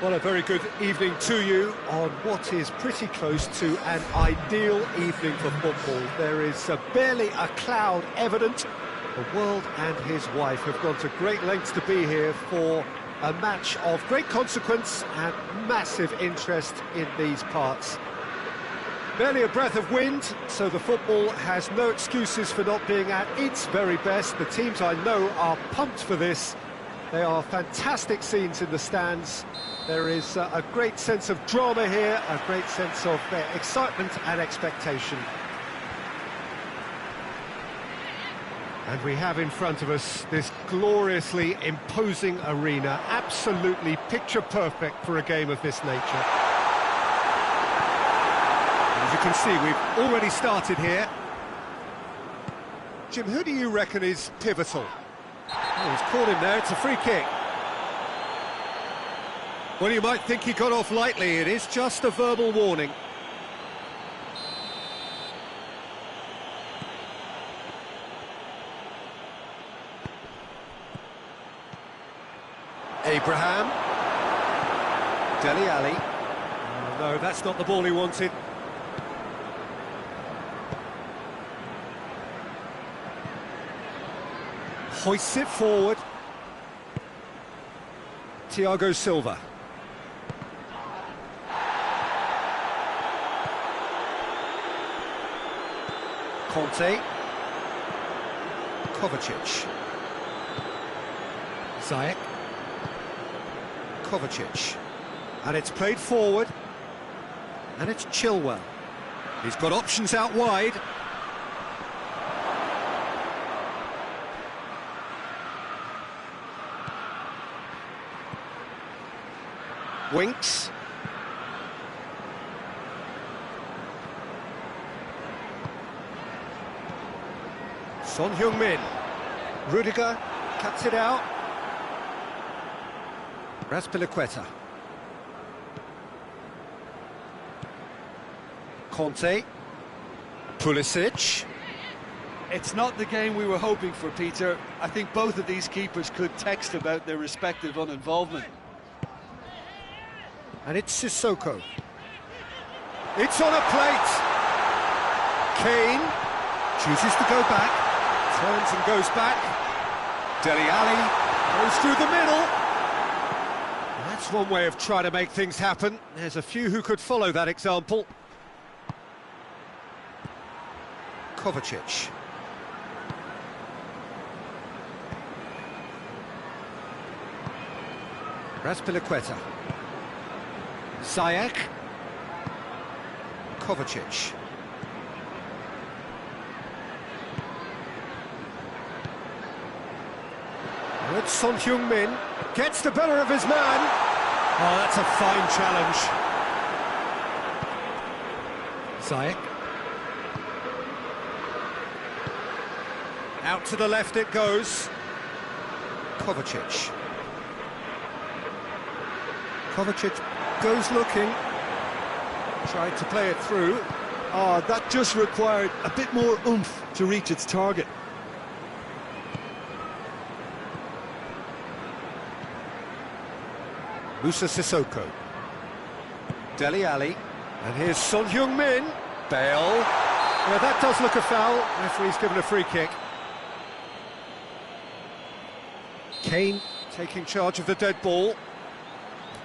Well, a very good evening to you on what is pretty close to an ideal evening for football. There is barely a cloud evident. The world and his wife have gone to great lengths to be here for a match of great consequence and massive interest in these parts. Barely a breath of wind, so the football has no excuses for not being at its very best. The teams I know are pumped for this. They are fantastic scenes in the stands. There is a great sense of drama here, a great sense of excitement and expectation. And we have in front of us this gloriously imposing arena, absolutely picture-perfect for a game of this nature. As you can see, we've already started here. Jim, who do you reckon is pivotal? Oh, he's caught him there, it's a free kick. Well, you might think he got off lightly, it is just a verbal warning. Abraham. Dele Alli. Oh, no, that's not the ball he wanted. Hoists it forward. Thiago Silva. Conte. Kovacic. Ziyech. Kovacic. And it's played forward. And it's Chilwell. He's got options out wide. Winks. Son Heung-min. Rudiger cuts it out. Raspilicueta. Conte. Pulisic. It's not the game we were hoping for, Peter. I think both of these keepers could text about their respective uninvolvement. And it's Sissoko. It's on a plate. Kane chooses to go back. Turns and goes back. Dele Alli goes through the middle. That's one way of trying to make things happen. There's a few who could follow that example. Kovacic. Raspilicueta. Ziyech. Kovacic. Good Son Heung-min gets the better of his man. Oh, that's a fine challenge. Ziyech. Out to the left it goes. Kovacic. Kovacic goes looking. Tried to play it through. Oh, that just required a bit more oomph to reach its target. Moussa Sissoko. Dele Alli. And here's Son Heung-min. Bale. Yeah, that does look a foul. Referee's given a free kick. Kane taking charge of the dead ball.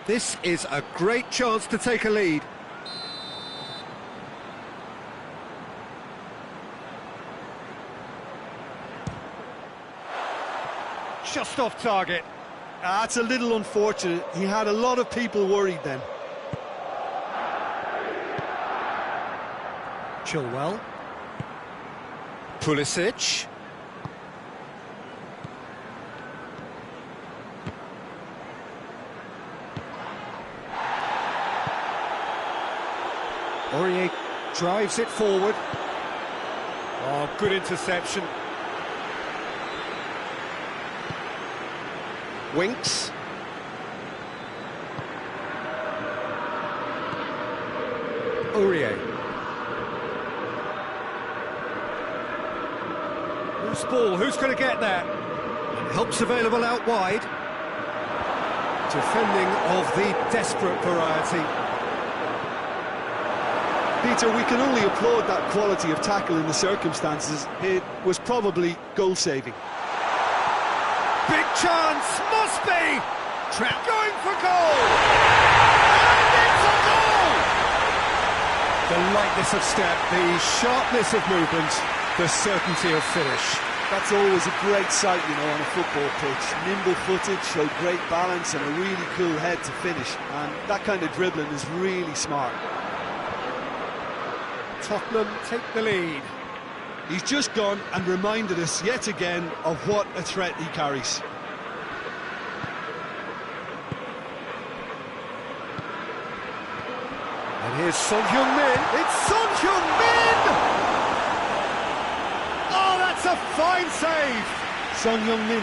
This is a great chance to take a lead. Just off target. That's a little unfortunate. He had a lot of people worried then. Chilwell. Pulisic. Aurier drives it forward. Oh, good interception. Winks. Aurier. Loose ball, who's going to get there? And help's available out wide. Defending of the desperate variety. Peter, we can only applaud that quality of tackle in the circumstances. It was probably goal-saving. Big chance, must be! Trap going for goal! And it's a goal! The lightness of step, the sharpness of movement, the certainty of finish. That's always a great sight, you know, on a football pitch. Nimble-footed, showed great balance and a really cool head to finish. And that kind of dribbling is really smart. Tottenham take the lead. He's just gone and reminded us yet again of what a threat he carries. And here's Son Heung-min. It's Son Heung-min! Oh, that's a fine save! Son Heung-min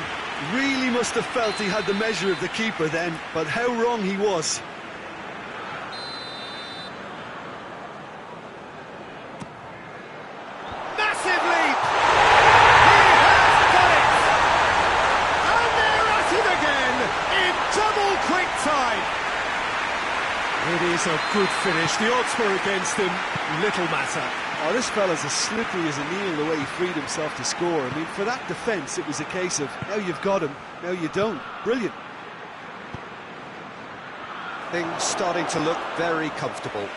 really must have felt he had the measure of the keeper then, but how wrong he was. Massive leap! He has done it! And they're at it again in double quick time. It is a good finish. The odds were against him. Little matter. Oh, this fella's as slippery as an eel the way he freed himself to score. I mean, for that defence, it was a case of, now you've got him, now you don't. Brilliant. Things starting to look very comfortable.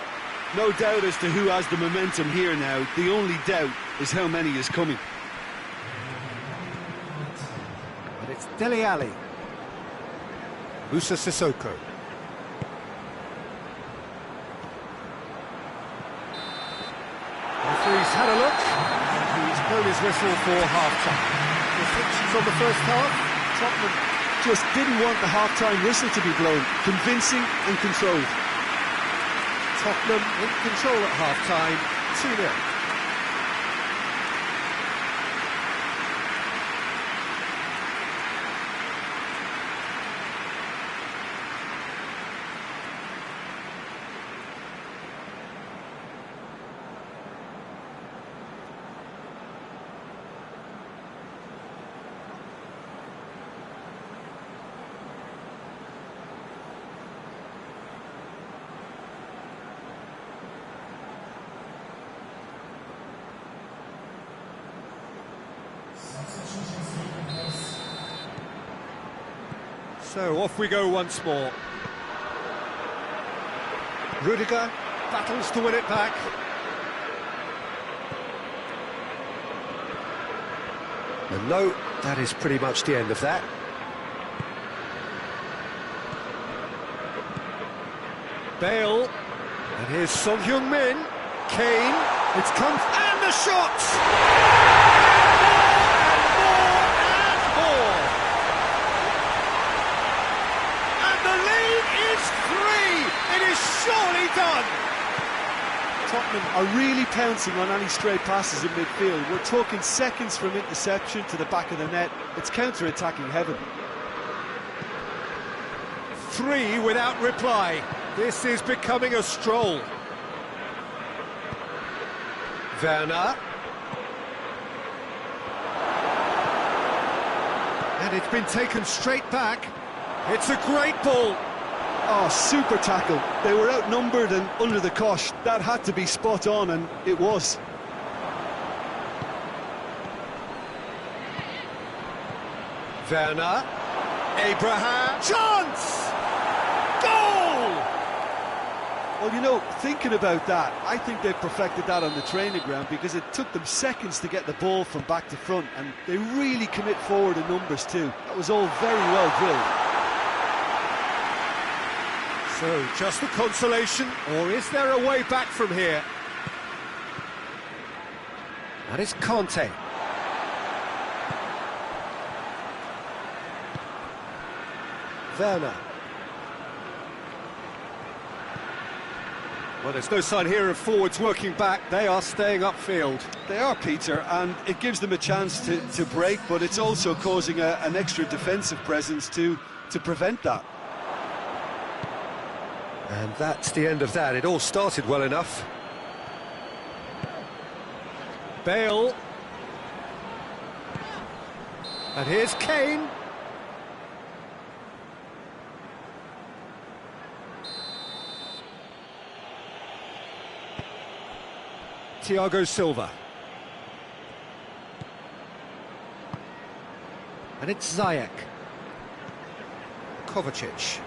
No doubt as to who has the momentum here now. The only doubt is how many is coming. And it's Dele Alli. Musa Sissoko. Referee's had a look, and he's blown his whistle for half-time. Reflections on the first half. Tottenham just didn't want the half-time whistle to be blown. Convincing and controlled. Tottenham in control at half-time, 2-0. So off we go once more. Rudiger battles to win it back. And no, that is pretty much the end of that. Bale, and here's Son Heung-min. Kane, it's come, and the shot! Surely done! Tottenham are really pouncing on any stray passes in midfield. We're talking seconds from interception to the back of the net. It's counter-attacking heaven. 3 without reply. This is becoming a stroll. Werner. And it's been taken straight back. It's a great ball. Oh, super tackle. They were outnumbered and under the cosh. That had to be spot on, and it was. Werner. Abraham. Chance! Goal! Well, you know, thinking about that, I think they've perfected that on the training ground because it took them seconds to get the ball from back to front, and they really commit forward in numbers too. That was all very well drilled. So, just a consolation, or is there a way back from here? That is Conte. Werner. Well, there's no sign here of forwards working back. They are staying upfield. They are, Peter, and it gives them a chance to break, but it's also causing an extra defensive presence to prevent that. And that's the end of that. It all started well enough. Bale. And here's Kane. Thiago Silva. And it's Ziyech. Kovacic.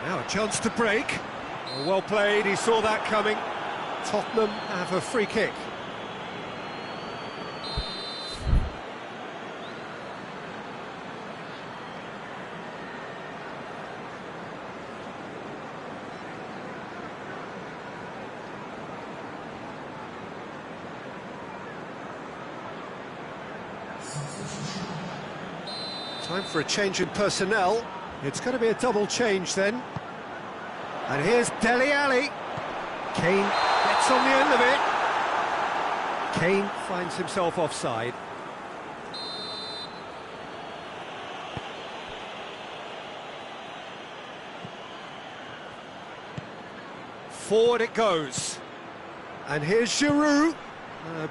Now a chance to break. Well played, he saw that coming. Tottenham have a free kick. Time for a change in personnel. It's going to be a double change then. And here's Dele Alli. Kane gets on the end of it. Kane finds himself offside. Forward it goes. And here's Giroud.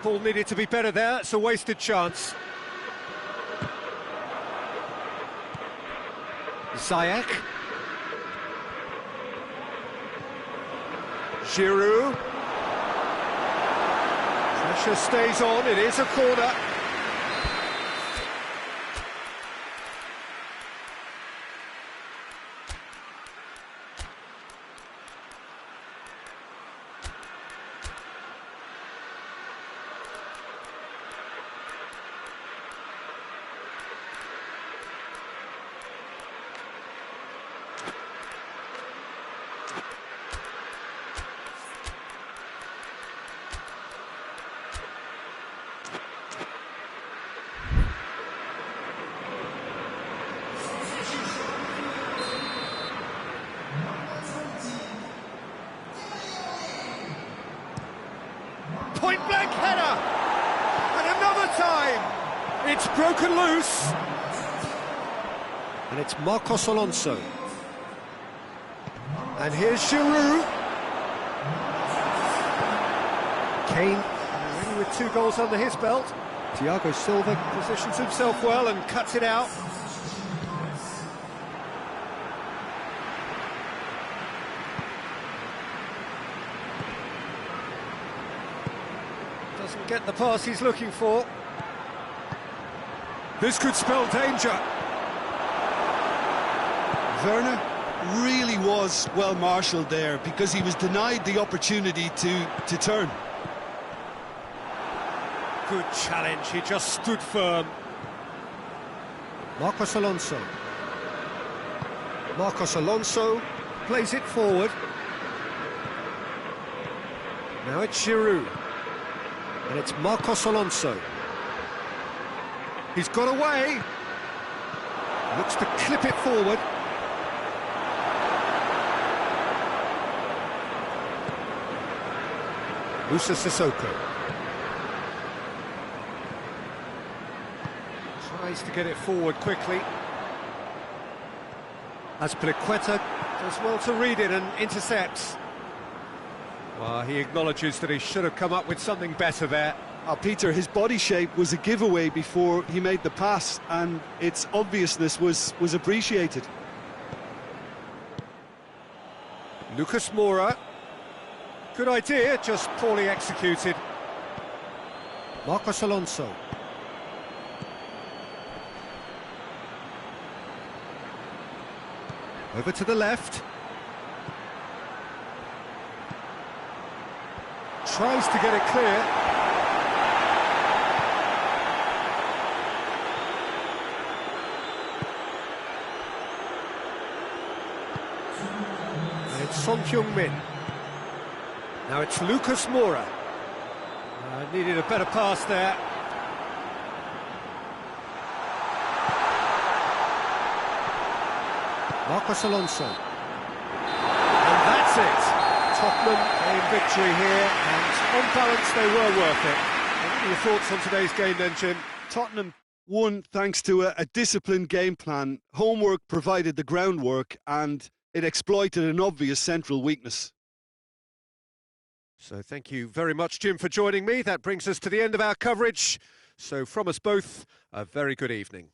Ball needed to be better there. It's a wasted chance. Ziyech. Giroud. Pressure stays on, it is a corner. Point-blank header! And another time! It's broken loose! And it's Marcos Alonso. And here's Giroud. Kane already with 2 goals under his belt. Thiago Silva positions himself well and cuts it out. Doesn't get the pass he's looking for. This could spell danger. Werner really was well marshalled there because he was denied the opportunity to turn. Good challenge, he just stood firm. Marcos Alonso. Marcos Alonso plays it forward. Now it's Giroud. And it's Marcos Alonso. He's got away. Looks to clip it forward. Musa Sissoko. Tries to get it forward quickly. Azpilicueta does well to read it and intercepts. Well, he acknowledges that he should have come up with something better there. Peter, his body shape was a giveaway before he made the pass, and its obviousness was appreciated. Lucas Moura. Good idea, just poorly executed. Marcos Alonso. Over to the left. Tries to get it clear. And it's Son Heung-min. Now it's Lucas Moura. Needed a better pass there. Marcos Alonso. And that's it. Tottenham in victory here, and on balance they were worth it. What are your thoughts on today's game then, Jim? Tottenham won thanks to a disciplined game plan. Homework provided the groundwork, and it exploited an obvious central weakness. So thank you very much, Jim, for joining me. That brings us to the end of our coverage. So from us both, a very good evening.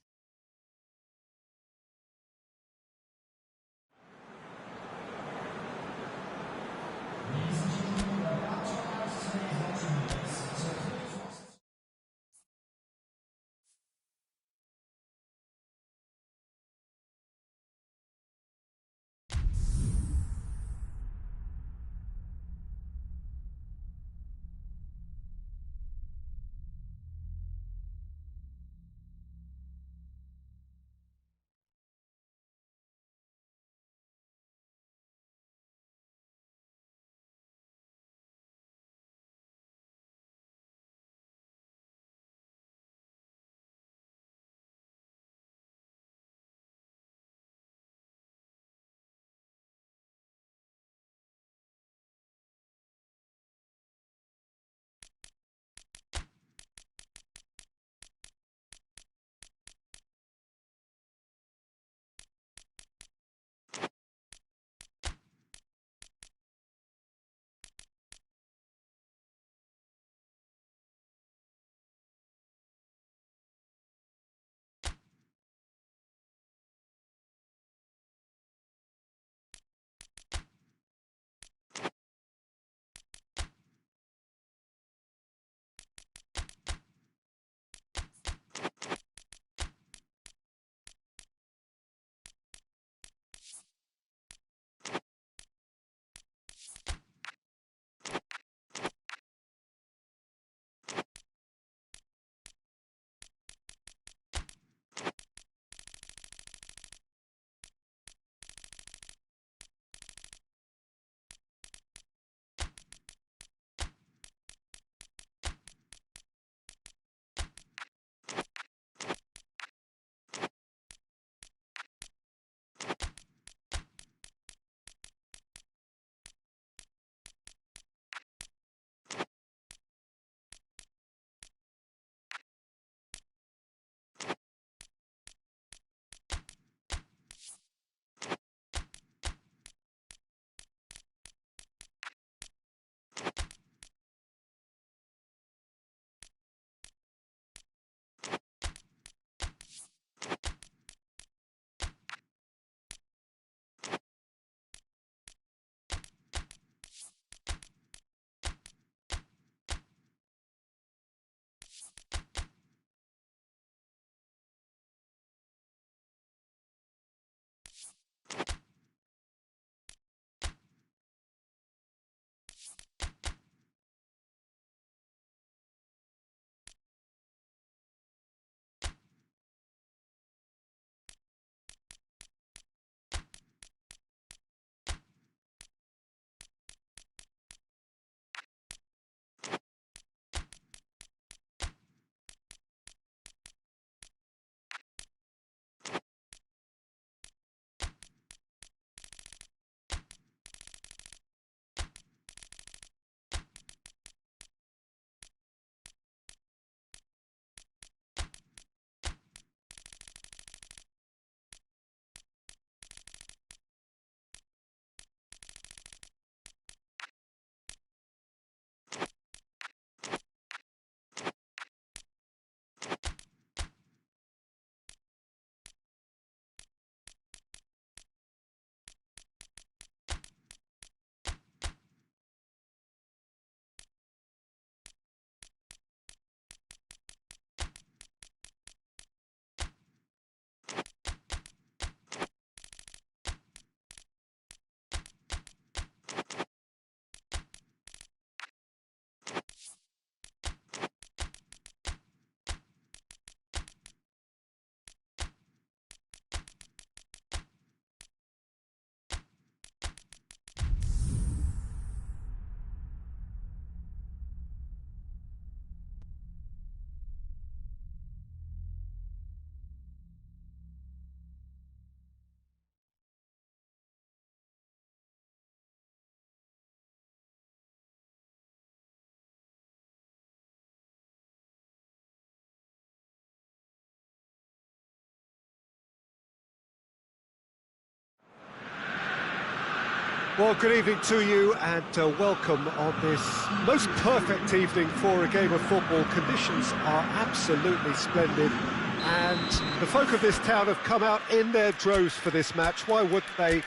Well, good evening to you and welcome on this most perfect evening for a game of football. Conditions are absolutely splendid and the folk of this town have come out in their droves for this match. Why wouldn't they?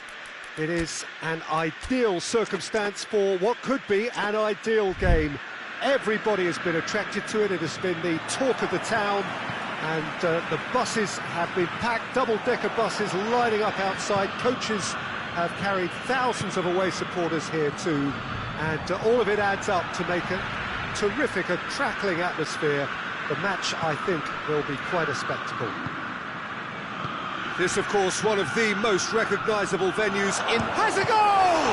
It is an ideal circumstance for what could be an ideal game. Everybody has been attracted to it. It has been the talk of the town and the buses have been packed, double-decker buses lining up outside. Coaches have carried thousands of away supporters here too, and all of it adds up to make a terrific, a crackling atmosphere. The match, I think, will be quite a spectacle. This, of course, one of the most recognisable venues in... Has a goal!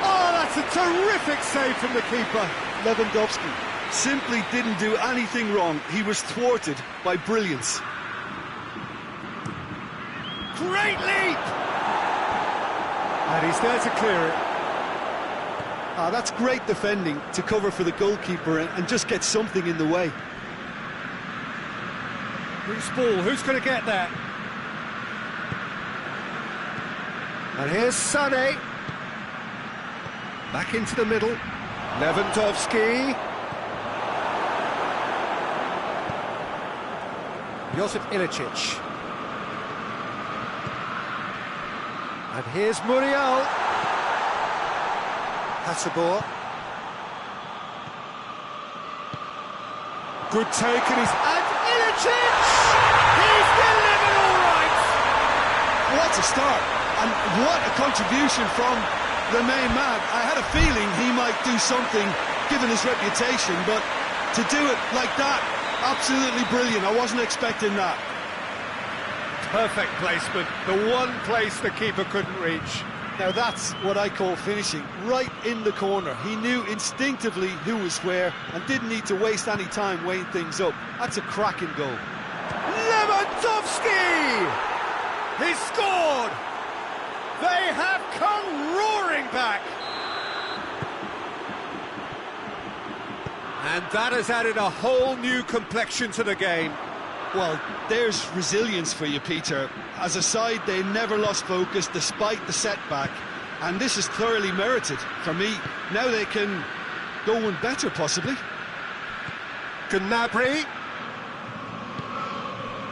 Oh, that's a terrific save from the keeper. Lewandowski simply didn't do anything wrong. He was thwarted by brilliance. Great leap! And he's there to clear it. That's great defending to cover for the goalkeeper and just get something in the way. Loose ball, who's going to get that? And here's Sané. Back into the middle. Lewandowski. Josip Ilicic. And here's Muriel. Hasabor. Good take and Ilicic! He's delivered all right! What a start, and what a contribution from the main man. I had a feeling he might do something, given his reputation, but to do it like that, absolutely brilliant. I wasn't expecting that. Perfect placement, the one place the keeper couldn't reach. Now that's what I call finishing, right in the corner. He knew instinctively who was where and didn't need to waste any time weighing things up. That's a cracking goal. Lewandowski! He scored! They have come roaring back! And that has added a whole new complexion to the game. Well, there's resilience for you, Peter. As a side, they never lost focus despite the setback, and this is thoroughly merited. For me, now they can go one better, possibly. Gnabry.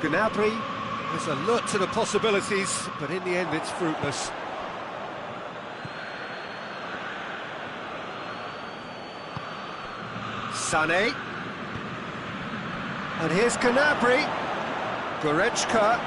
There's a lot to the possibilities, but in the end it's fruitless. Sané. And here's Gnabry. Goretzka.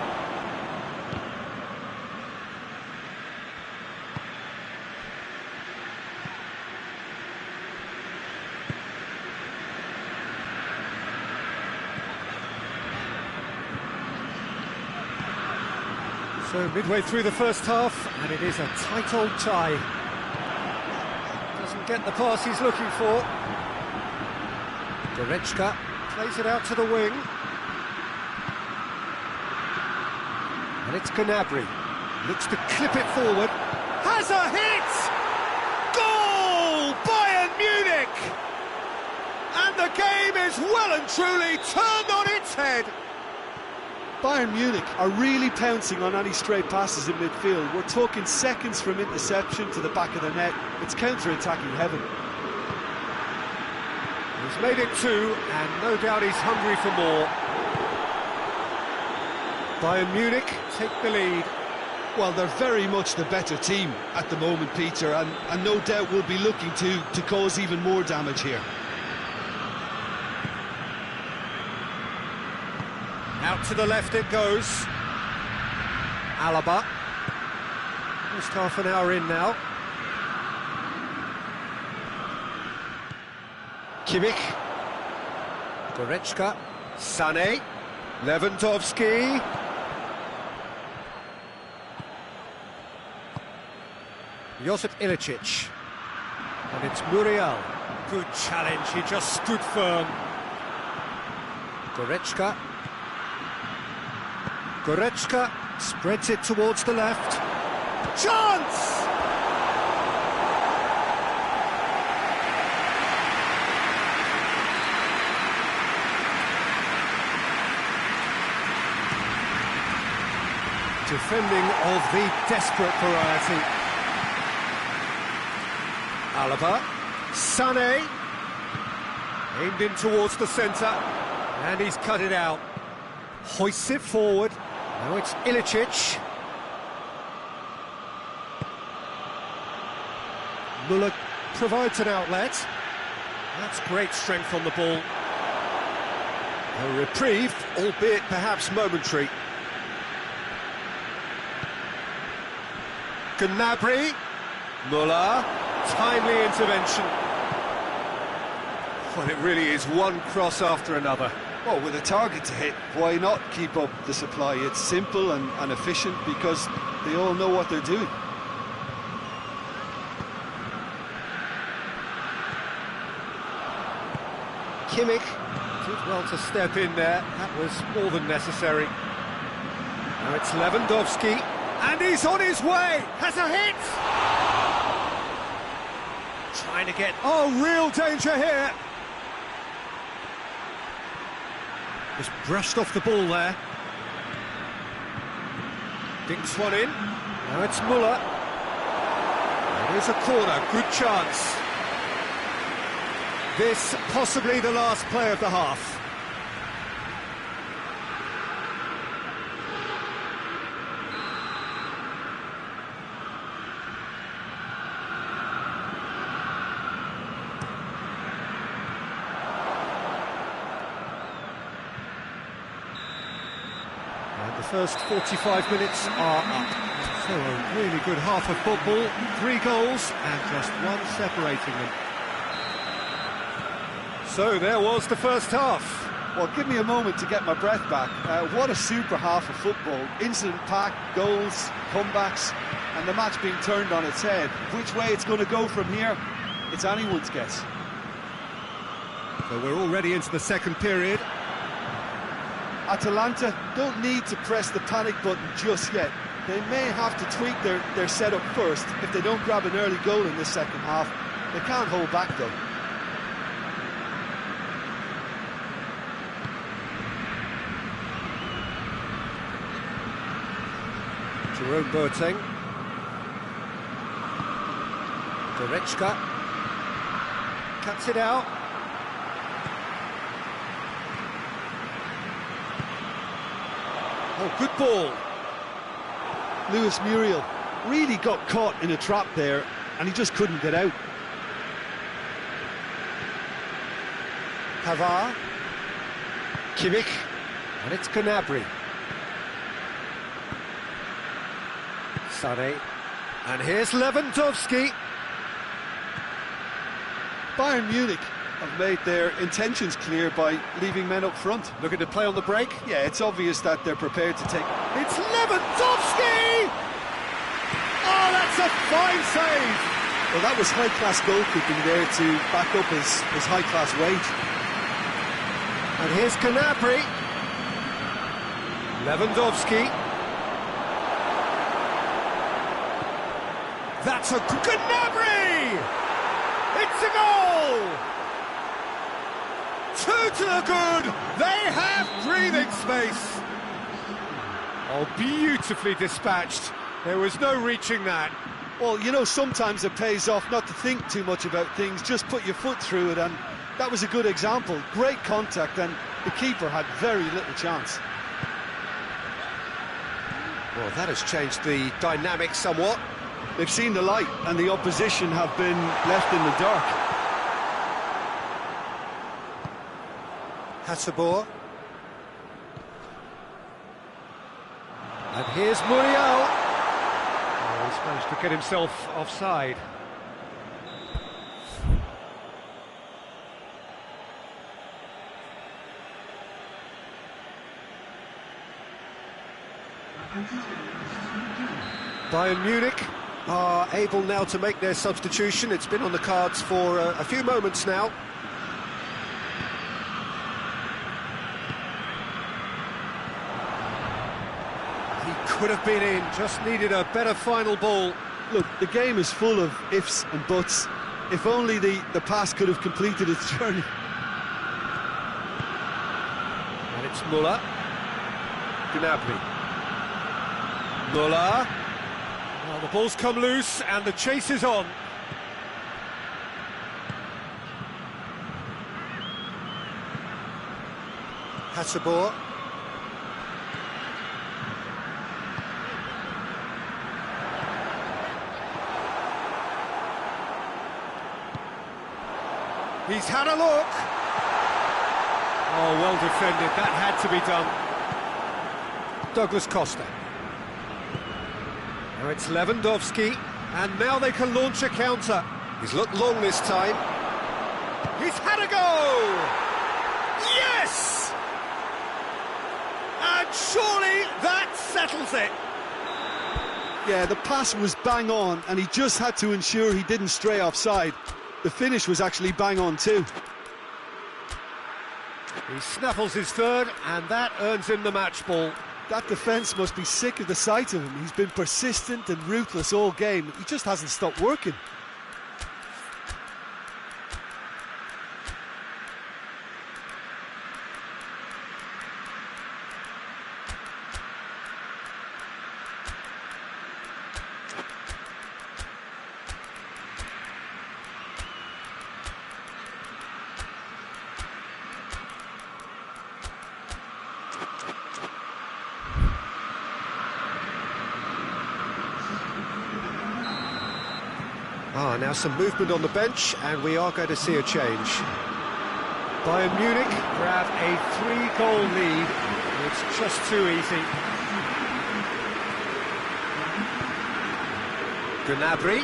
So midway through the first half, and it is a tight old tie. Doesn't get the pass he's looking for. Goretzka plays it out to the wing. And it's Gnabry. Looks to clip it forward. Has a hit! Goal! Bayern Munich! And the game is well and truly turned on its head. Bayern Munich are really pouncing on any stray passes in midfield. We're talking seconds from interception to the back of the net. It's counter-attacking heaven. He's made it two, and no doubt he's hungry for more. Bayern Munich take the lead. Well, they're very much the better team at the moment, Peter, and no doubt will be looking to cause even more damage here. Out to the left it goes. Alaba. Just half an hour in now. Kimmich. Goretzka. Sané. Lewandowski. Josip Ilicic. And it's Muriel. Good challenge, he just stood firm. Goretzka. Goretzka spreads it towards the left. Chance! Defending of the desperate variety. Alaba, Sané, aimed in towards the centre, and he's cut it out. Hoists it forward, now it's Ilicic. Müller provides an outlet. That's great strength on the ball. A reprieve, albeit perhaps momentary. Gnabry, Müller, timely intervention. Well, it really is one cross after another. Well, with a target to hit, why not keep up the supply? It's simple and efficient because they all know what they're doing. Kimmich did well to step in there. That was more than necessary. Now it's Lewandowski, and he's on his way. Has a hit. Trying to get real danger here. Just brushed off the ball there. Dinks one in. Now it's Müller. It is a corner. Good chance. This possibly the last play of the half. And the first 45 minutes are up. So a really good half of football. 3 goals and just one separating them. So there was the first half. Well, give me a moment to get my breath back. What a super half of football. Incident-packed, goals, comebacks, and the match being turned on its head. Which way it's going to go from here, it's anyone's guess. So we're already into the second period. Atalanta don't need to press the panic button just yet. They may have to tweak their setup first if they don't grab an early goal in the second half. They can't hold back, though. Jerome Boateng. Goretzka. Cuts it out. Oh, good ball. Luis Muriel really got caught in a trap there, and he just couldn't get out. Pavard. Kimmich. And it's Gnabry. Sané. And here's Lewandowski. Bayern Munich have made their intentions clear by leaving men up front. Looking to play on the break. Yeah, it's obvious that they're prepared to take... It's Lewandowski! Oh, that's a fine save! Well, that was high-class goalkeeping there to back up his high-class wage. And here's Gnabry. Lewandowski. That's a Gnabry! It's a goal! 2 to the good! They have breathing space! Oh, beautifully dispatched. There was no reaching that. Well, you know, sometimes it pays off not to think too much about things, just put your foot through it, and that was a good example. Great contact, and the keeper had very little chance. Well, that has changed the dynamic somewhat. They've seen the light, and the opposition have been left in the dark. Hasabor. And here's Muriel. Oh, he's managed to get himself offside. Bayern Munich are able now to make their substitution. It's been on the cards for a few moments now. He could have been in, just needed a better final ball. Look, the game is full of ifs and buts. If only the pass could have completed its journey. And it's Müller. Gnabry. Müller. Well, the ball's come loose and the chase is on. Hasabur. He's had a look. Oh, well defended. That had to be done. Douglas Costa. Now it's Lewandowski, and now they can launch a counter. He's looked long this time. He's had a go! Yes! And surely that settles it. Yeah, the pass was bang on, and he just had to ensure he didn't stray offside. The finish was actually bang on too. He snaffles his third, and that earns him the match ball. That defence must be sick of the sight of him. He's been persistent and ruthless all game. He just hasn't stopped working. Now some movement on the bench, and we are going to see a change. Bayern Munich grab a 3-goal lead. It's just too easy. Gnabry.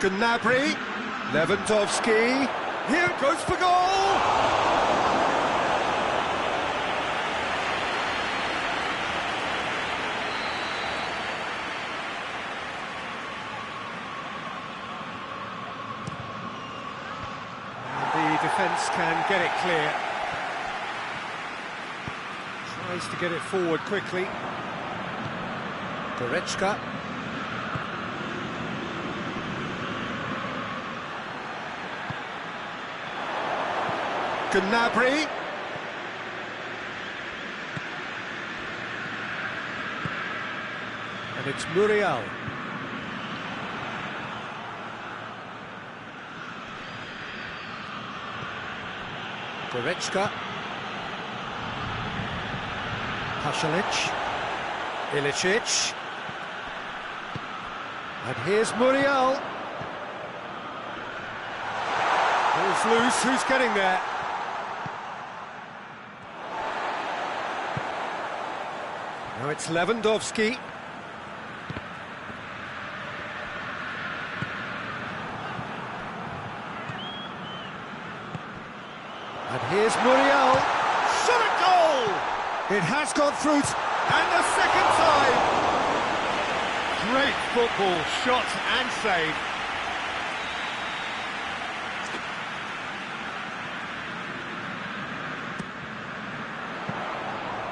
Gnabry. Lewandowski. Here it goes for goal! Defence can get it clear. Tries to get it forward quickly. Goretzka. Gnabry. And it's Muriel. Goretzka. Pasalic. Ilicic. And here's Muriel. Ball's loose, who's getting there? Now it's Lewandowski. And here's Muriel. Shot at goal! It has gone through, and the second time! Great football, shot and save.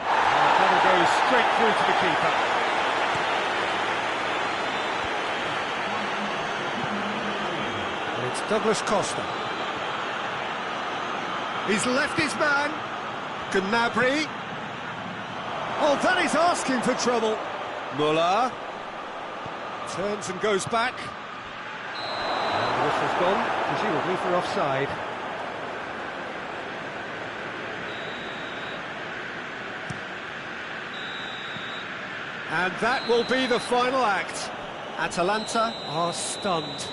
And the ball goes straight through to the keeper. And it's Douglas Costa. He's left his man. Gnabry. Oh, that is asking for trouble. Muller. Turns and goes back. And the whistle's gone, presumably for offside. And that will be the final act. Atalanta are stunned.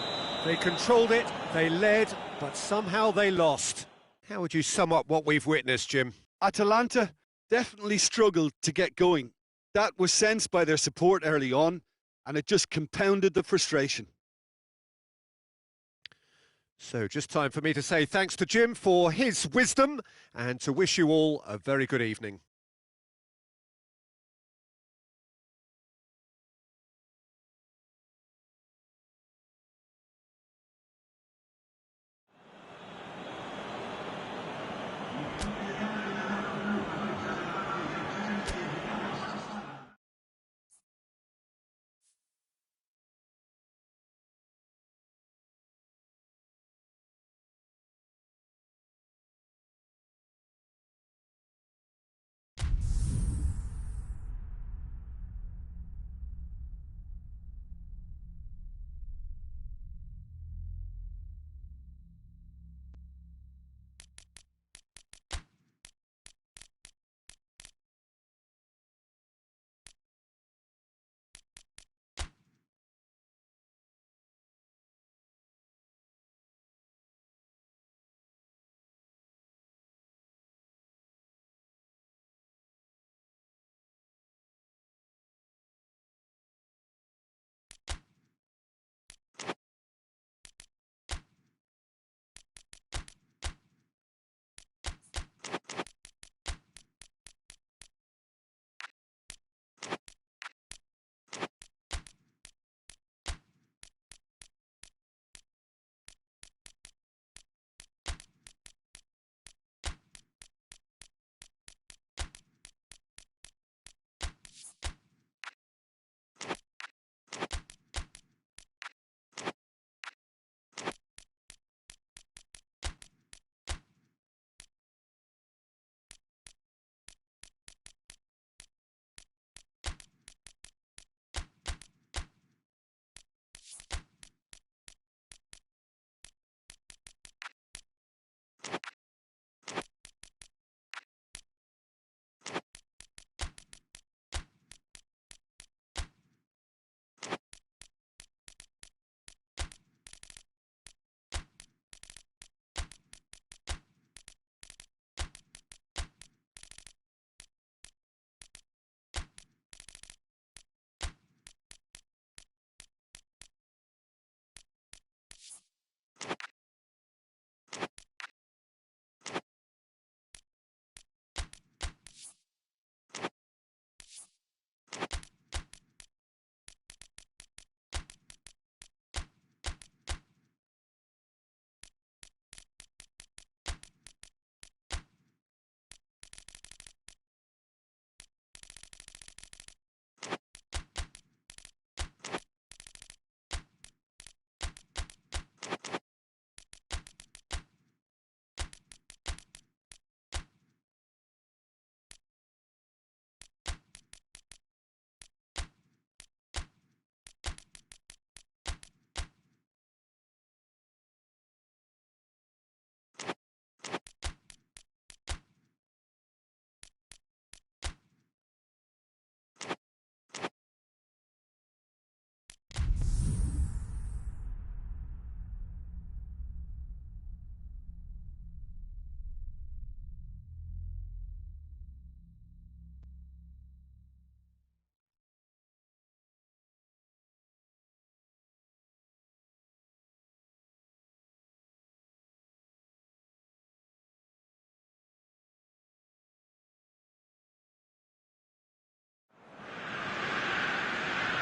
They controlled it, they led, but somehow they lost. How would you sum up what we've witnessed, Jim? Atalanta definitely struggled to get going. That was sensed by their support early on, and it just compounded the frustration. So just time for me to say thanks to Jim for his wisdom and to wish you all a very good evening.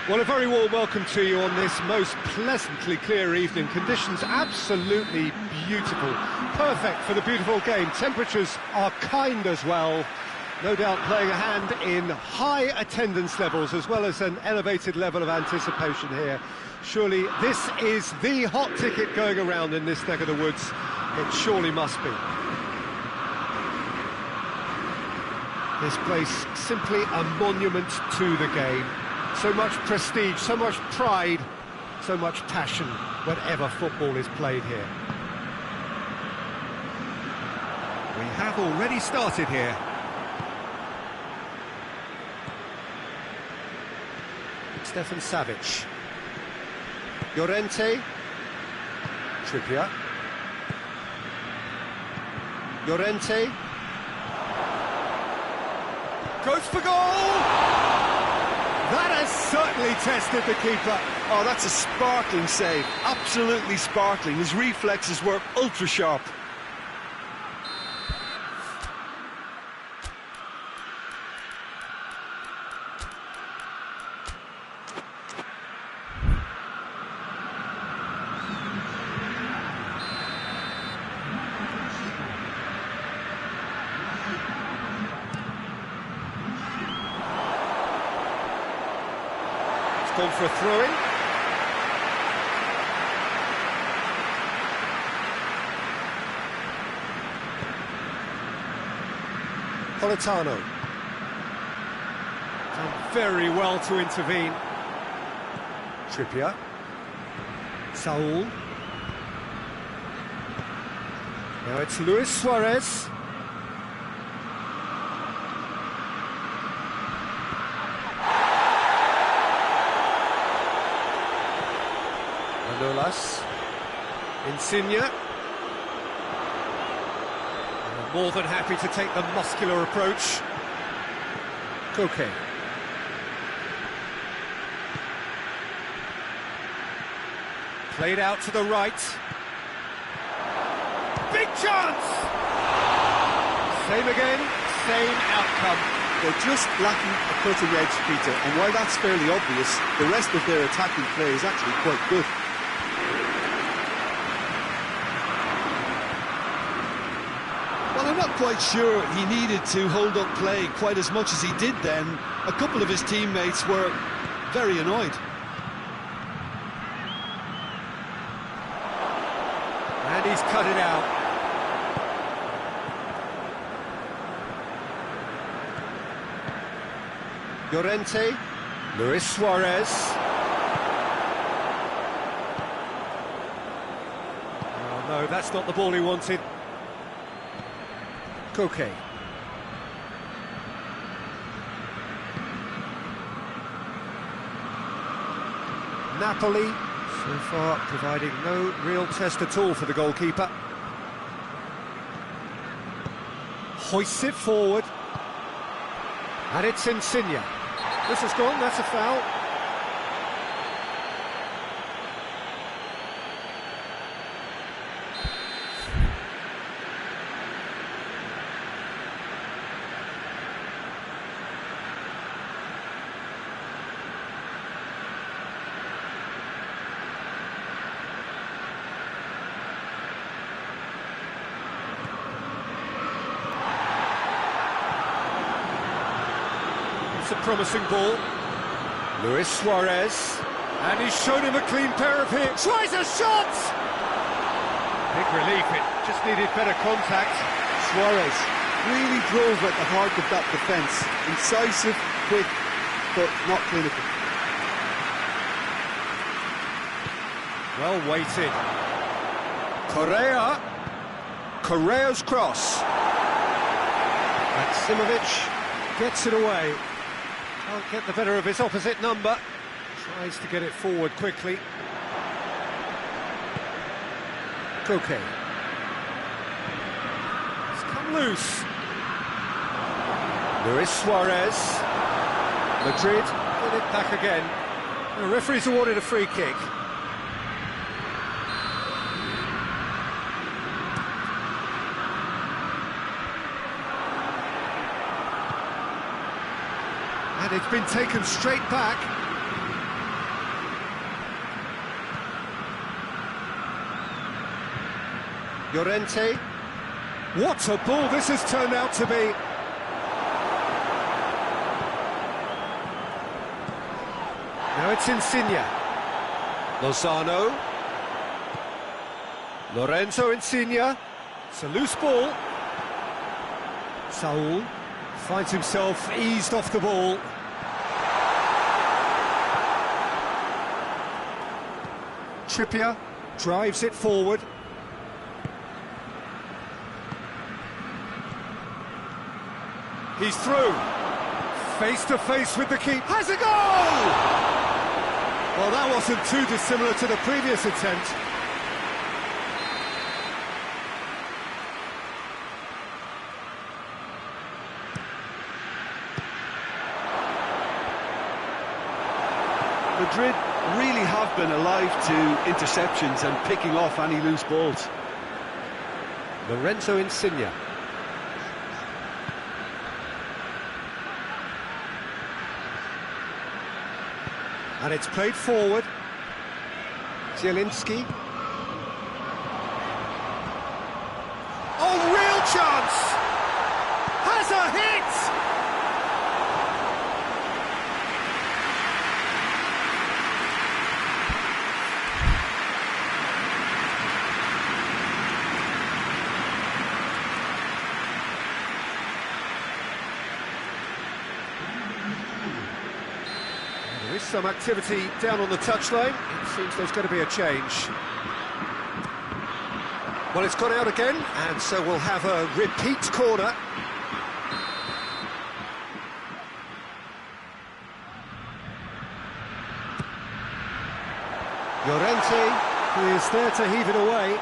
Well, a very warm welcome to you on this most pleasantly clear evening. Conditions absolutely beautiful. Perfect for the beautiful game. Temperatures are kind as well. No doubt playing a hand in high attendance levels as well as an elevated level of anticipation here. Surely this is the hot ticket going around in this neck of the woods. It surely must be. This place simply a monument to the game. So much prestige, so much pride, so much passion whenever football is played here. We have already started here. Stefan Savic. Llorente. Trippier. Llorente. Goes for goal! That has certainly tested the keeper. Oh, that's a sparkling save. Absolutely sparkling. His reflexes were ultra sharp. Gone for a throw-in. Politano. Done very well to intervene. Trippier. Saul. Now it's Luis Suarez. Manolas, Insigne, more than happy to take the muscular approach. Koke. Played out to the right. Big chance! Same again, same outcome. They're just lacking a cutting edge, Peter, and while that's fairly obvious, the rest of their attacking play is actually quite good. Well, I'm not quite sure he needed to hold up play quite as much as he did then. A couple of his teammates were very annoyed. And he's cut it out. Llorente, Luis Suarez. Oh no, that's not the ball he wanted. Koke. Napoli, so far providing no real test at all for the goalkeeper. Hoists it forward. And it's Insigne. This has gone, that's a foul. It's a promising ball. Luis Suarez. And he's shown him a clean pair of hips. Tries a shot! Big relief, it just needed better contact. Suarez really drove at the heart of that defence. Incisive, quick, but not clinical. Well weighted. Correa. Correa's cross. Maximovic gets it away. Can't get the better of his opposite number. Tries to get it forward quickly. Koke. It's come loose. Luis Suarez. Madrid get it back again. The referee's awarded a free kick. And it's been taken straight back. Llorente. What a ball this has turned out to be. Now it's Insigne. Lozano. Lorenzo Insigne. It's a loose ball. Saul finds himself eased off the ball. Trippier drives it forward. He's through. Face to face with the keeper. Has a goal! Well, that wasn't too dissimilar to the previous attempt. Madrid really have been alive to interceptions and picking off any loose balls. Lorenzo Insigne. And it's played forward. Zielinski. Oh, real chance! Has a hit! There is some activity down on the touchline. It seems there's going to be a change. Well, it's gone out again, and so we'll have a repeat corner. Llorente is there to heave it away.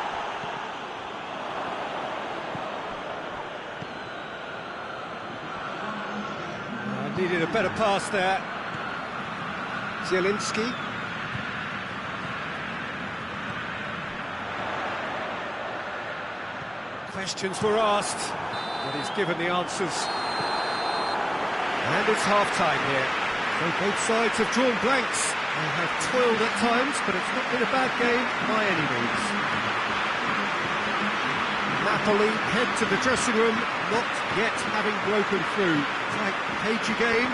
Needed a better pass there. Zielinski. Questions were asked, but he's given the answers. And it's half-time here. So both sides have drawn blanks. They have toiled at times, but it's not been a bad game by any means. Napoli head to the dressing room, not yet having broken through. Tight, cagey game.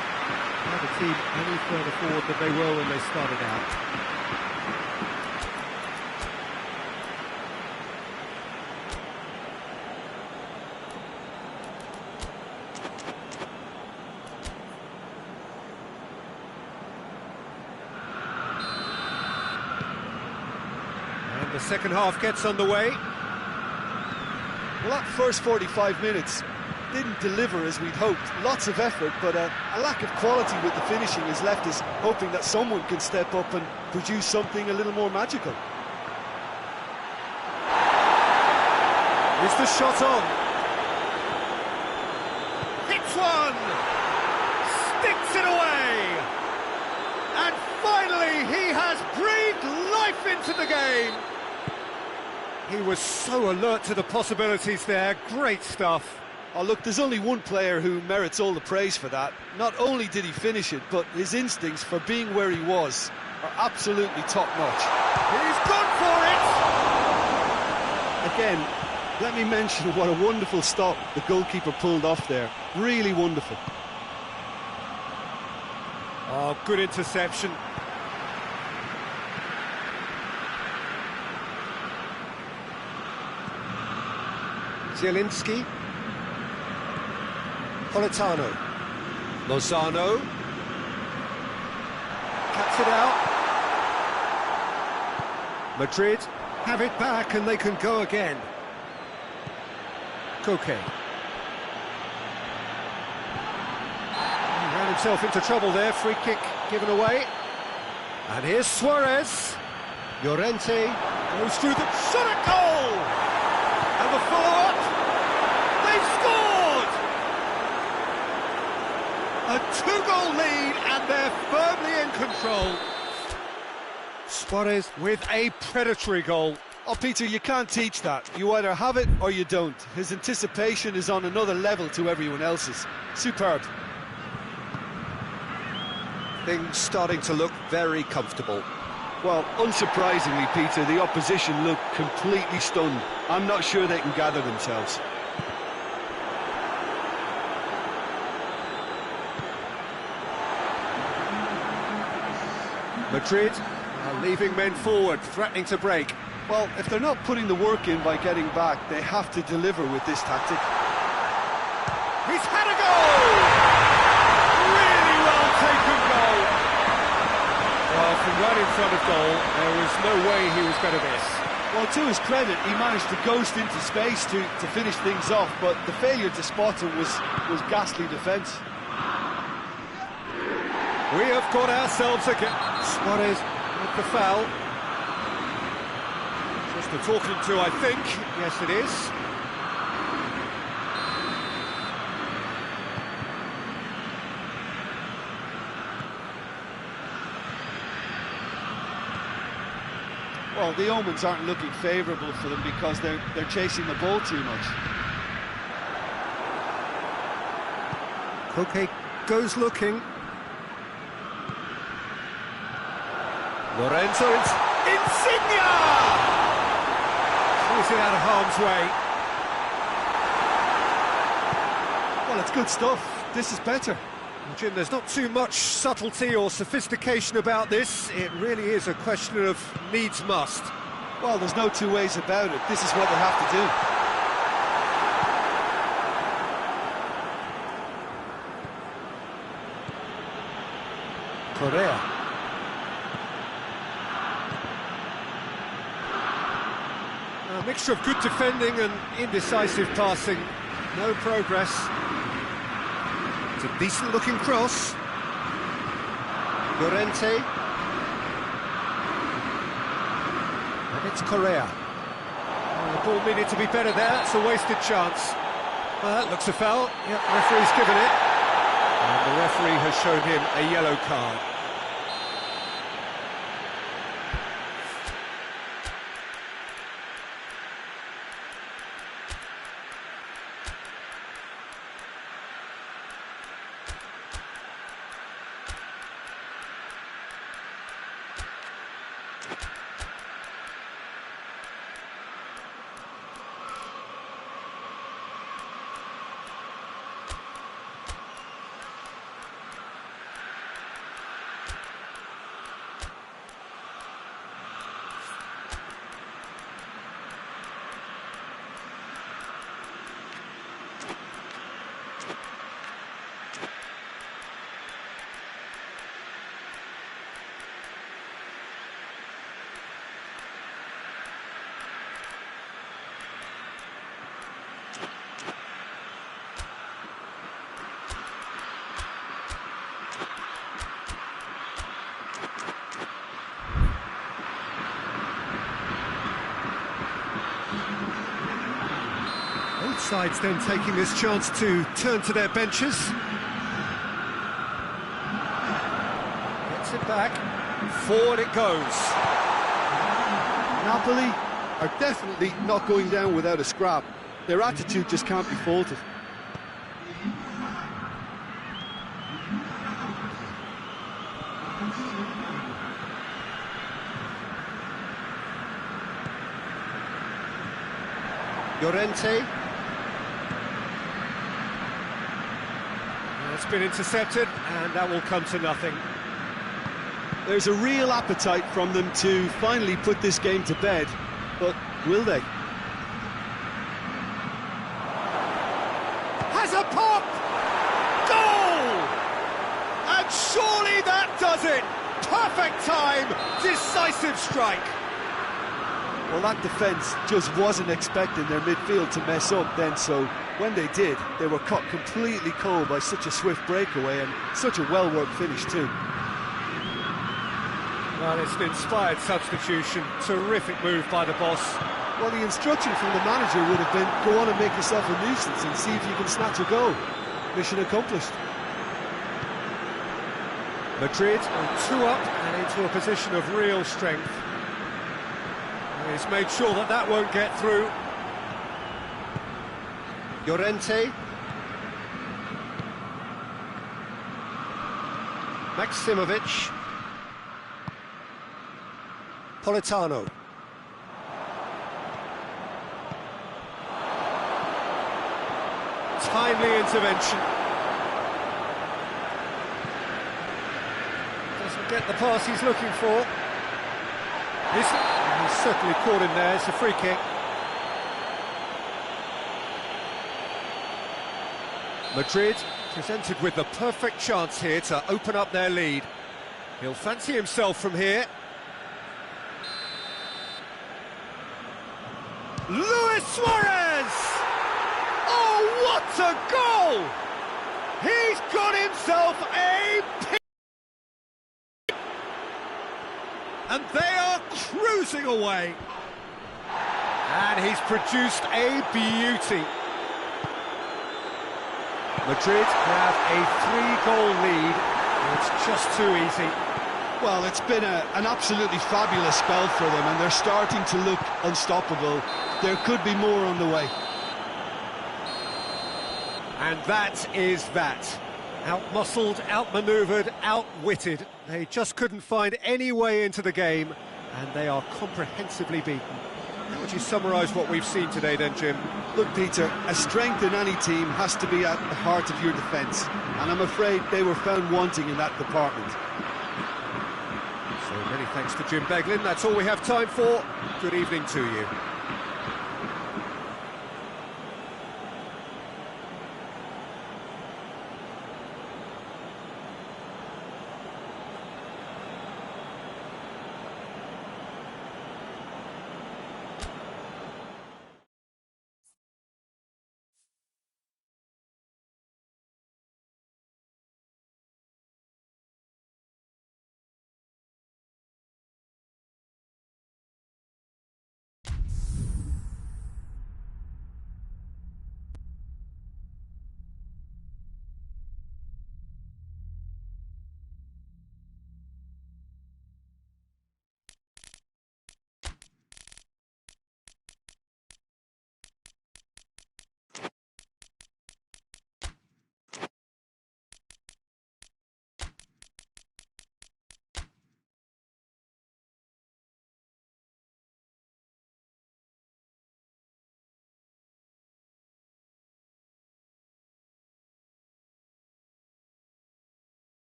Now the team any further forward than they were when they started out. And the second half gets underway. Well, that first 45 minutes didn't deliver as we'd hoped. Lots of effort, but a lack of quality with the finishing has left us hoping that someone can step up and produce something a little more magical. Is the shot on? Hits one! Sticks it away! And finally he has breathed life into the game! He was so alert to the possibilities there. Great stuff. Oh, look, there's only one player who merits all the praise for that. Not only did he finish it, but his instincts for being where he was are absolutely top-notch. He's gone for it! Again, let me mention what a wonderful stop the goalkeeper pulled off there. Really wonderful. Oh, good interception. Zielinski. Politano. Lozano. Cuts it out. Madrid have it back and they can go again. Koke. He ran himself into trouble there. Free kick given away. And here's Suarez. Llorente goes through the shot at goal! And the follow-up. They've scored! A two-goal lead and they're firmly in control. Suarez with a predatory goal. Oh, Peter, you can't teach that. You either have it or you don't. His anticipation is on another level to everyone else's. Superb. Things starting to look very comfortable. Well, unsurprisingly, Peter, the opposition look completely stunned. I'm not sure they can gather themselves. Madrid are leaving men forward, threatening to break. Well, if they're not putting the work in by getting back, they have to deliver with this tactic. He's had a goal! Really well taken goal. Well, from right in front of goal, there was no way he was going to miss. Well, to his credit, he managed to ghost into space to finish things off, but the failure to spot him was ghastly defence. We have got ourselves again. Suarez with the foul. Just a talking to, I think. Yes, it is. Well, the omens aren't looking favourable for them because they're chasing the ball too much. Koke goes looking. Lorenzo, it's Insigne! He's out of harm's way. Well, it's good stuff. This is better. Jim, there's not too much subtlety or sophistication about this. It really is a question of needs must. Well, there's no two ways about it. This is what they have to do. Correa. A mixture of good defending and indecisive passing. No progress. It's a decent-looking cross. Llorente. And it's Correa. Oh, the ball needed to be better there. It's a wasted chance. Well, that looks a foul. Yep, referee's given it. And the referee has shown him a yellow card. Both sides then taking this chance to turn to their benches. Gets it back. Forward it goes. Napoli are definitely not going down without a scrap. Their attitude just can't be faulted. Llorente. It's been intercepted, and that will come to nothing. There's a real appetite from them to finally put this game to bed, but will they? Has a pop! Goal! And surely that does it! Perfect time, decisive strike. Well, that defence just wasn't expecting their midfield to mess up then, so when they did, they were caught completely cold by such a swift breakaway and such a well-worked finish too. Well, it's an inspired substitution, terrific move by the boss. Well, the instruction from the manager would have been, go on and make yourself a nuisance and see if you can snatch a goal. Mission accomplished. Madrid on 2 up and into a position of real strength. He's made sure that that won't get through. Llorente. Maximovic. Napolitano. Timely intervention. Doesn't get the pass he's looking for. He's certainly caught him there. It's a free kick. Madrid presented with the perfect chance here to open up their lead. He'll fancy himself from here. Luis Suarez! Oh, what a goal! He's got himself a pick! And they are cruising away. And he's produced a beauty. Madrid have a 3-goal lead. It's just too easy. Well, it's been an absolutely fabulous spell for them, and they're starting to look unstoppable. There could be more on the way. And that is that. Out-muscled, out-manoeuvred, outwitted. They just couldn't find any way into the game, and they are comprehensively beaten. How would you summarise what we've seen today then, Jim? Look, Peter, a strength in any team has to be at the heart of your defence, and I'm afraid they were found wanting in that department. So many thanks to Jim Beglin. That's all we have time for. Good evening to you.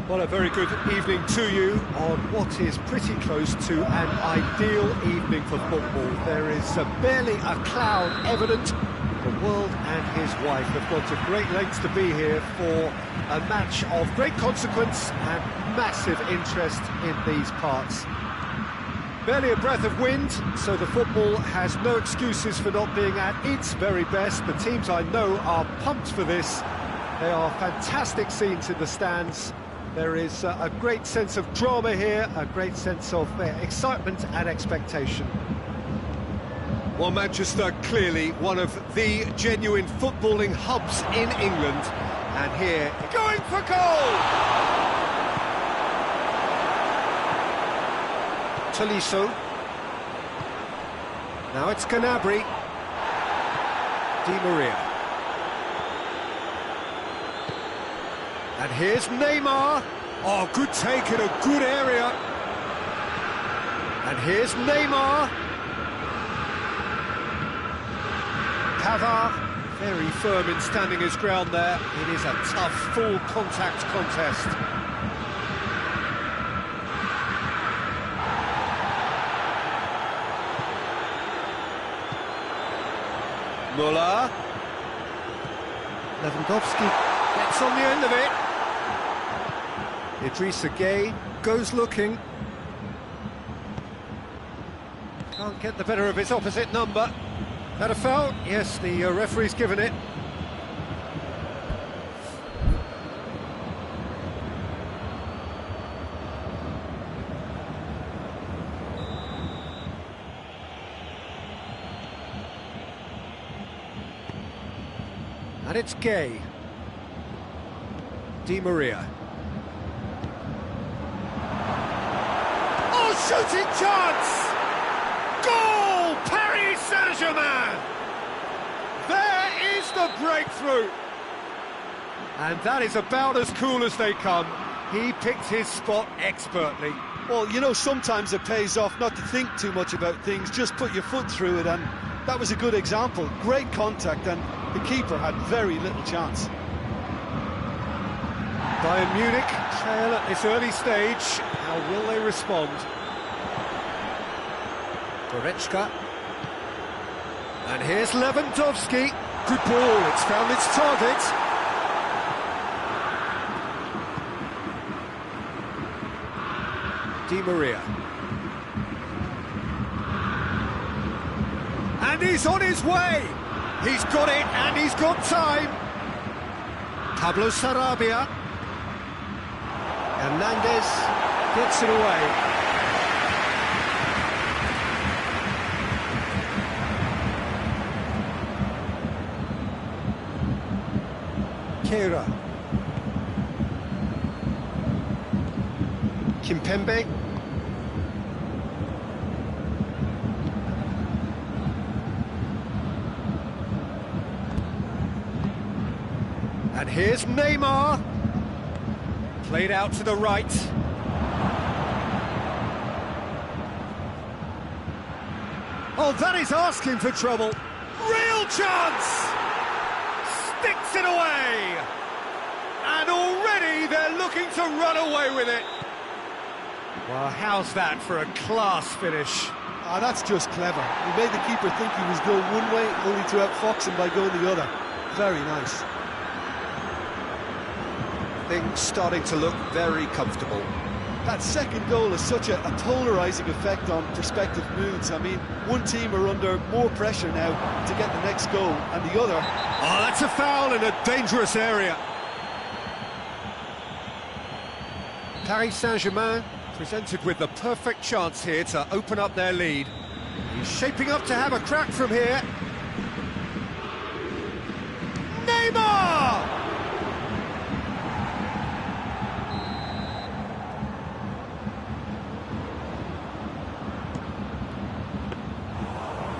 Well, a very good evening to you on what is pretty close to an ideal evening for football. There is barely a cloud evident. The world and his wife have gone to great lengths to be here for a match of great consequence and massive interest in these parts. Barely a breath of wind, so the football has no excuses for not being at its very best. The teams I know are pumped for this. They are fantastic scenes in the stands. There is a great sense of drama here, a great sense of excitement and expectation. Well, Manchester, clearly one of the genuine footballing hubs in England. And here, going for goal! Tolisso. Now it's Gnabry. Di Maria. And here's Neymar. Oh, good take in a good area. And here's Neymar. Pavard, very firm in standing his ground there. It is a tough, full contact contest. Müller. Lewandowski gets on the end of it. Idrissa Gueye goes looking. Can't get the better of his opposite number. That a foul? Yes, the referee's given it. And it's Gueye. Di Maria. Oh, shooting chance! Goal! Paris Saint-Germain! There is the breakthrough! And that is about as cool as they come. He picked his spot expertly. Well, you know, sometimes it pays off not to think too much about things, just put your foot through it, and that was a good example. Great contact, and the keeper had very little chance. Bayern Munich trail at this early stage. How will they respond? Goretzka. And here's Lewandowski. Good ball, it's found its target. Di Maria. And he's on his way! He's got it, and he's got time! Pablo Sarabia. Hernandez gets it away. Keira. Kimpembe. And here's Neymar. Played out to the right. Oh, that is asking for trouble. Real chance! Sticks it away! And already they're looking to run away with it. Well, how's that for a class finish? Ah, that's just clever. He made the keeper think he was going one way, only to outfox him by going the other. Very nice. Things starting to look very comfortable. That second goal has such a polarising effect on prospective moods. I mean, one team are under more pressure now to get the next goal, and the other... Oh, that's a foul in a dangerous area. Paris Saint-Germain presented with the perfect chance here to open up their lead. He's shaping up to have a crack from here. Neymar!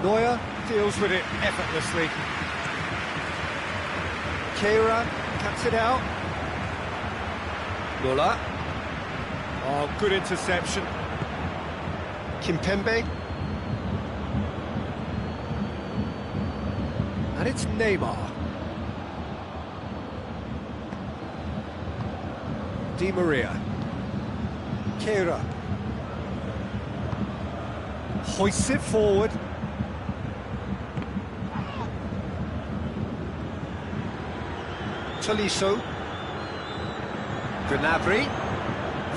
Neuer deals with it effortlessly. Keira cuts it out. Müller. Oh, good interception. Kimpembe. And it's Neymar. Di Maria. Kehrer. Hoists it forward. Tolisso. Gnabry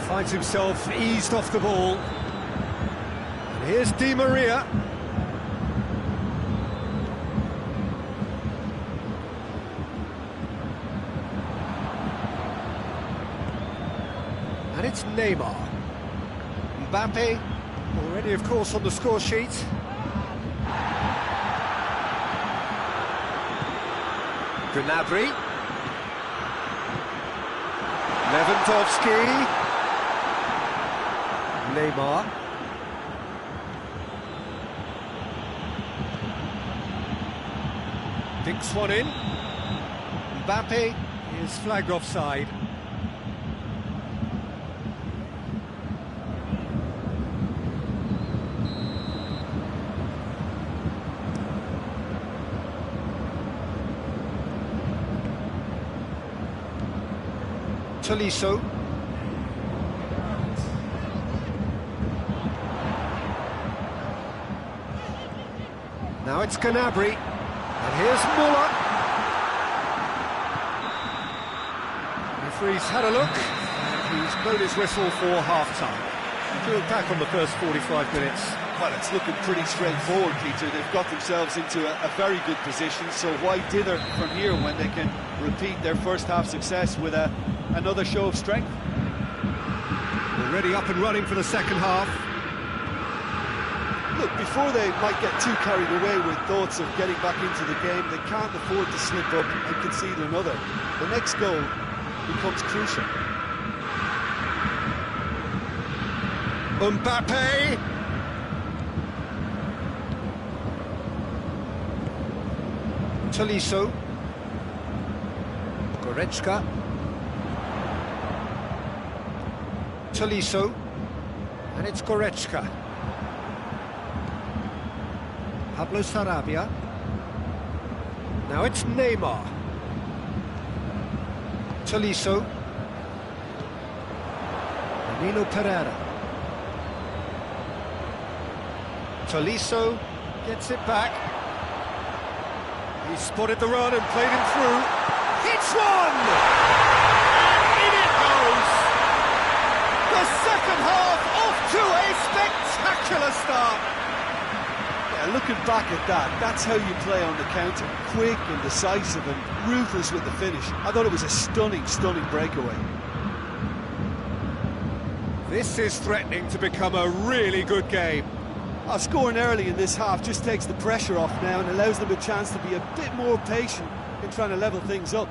finds himself eased off the ball. And here's Di Maria. And it's Neymar. Mbappe, already of course on the score sheet. Gnabry. Lewandowski. Neymar. Dinks one in. Mbappe is flagged offside. Tolisso. Now it's Gnabry, and here's Müller. Referee's had a look, and he's blown his whistle for half-time. If you look back on the first 45 minutes... Well, it's looking pretty straightforward, Peter. They've got themselves into a very good position, so why dither from here when they can repeat their first-half success with another show of strength? Already up and running for the second half. Look, before they might get too carried away with thoughts of getting back into the game, they can't afford to slip up and concede another. The next goal becomes crucial. Mbappe! Tolisso. Goretzka. Tolisso. And it's Goretzka. Pablo Sarabia. Now it's Neymar. Tolisso. Danilo Pereira. Tolisso gets it back. He spotted the run and played him through. Hits one! And in it goes! The second half off to a spectacular start. Yeah, looking back at that, that's how you play on the counter. Quick and decisive and ruthless with the finish. I thought it was a stunning, stunning breakaway. This is threatening to become a really good game. Scoring early in this half just takes the pressure off now and allows them a chance to be a bit more patient in trying to level things up.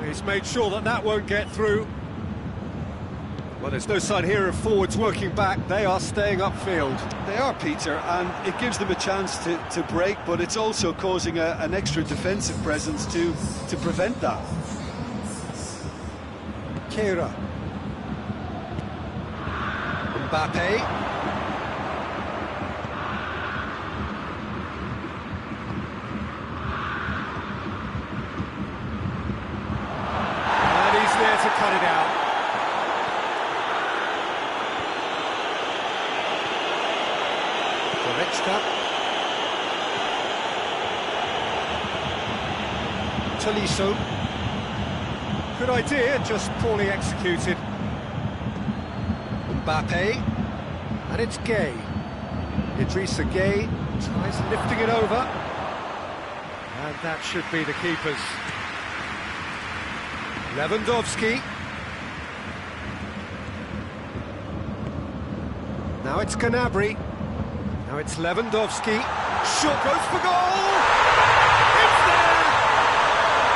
He's made sure that that won't get through. Well, there's no sign here of forwards working back. They are staying upfield. They are, Peter, and it gives them a chance to break, but it's also causing an extra defensive presence to prevent that. Kehrer. Mbappe. And he's there to cut it out. Goretzka. Tolisso. Good idea, just poorly executed. Mbappe, and it's Gay. Idrissa Gay tries lifting it over, and that should be the keepers. Lewandowski. Now it's Gnabry. Now it's Lewandowski. Shot goes for goal! It's there!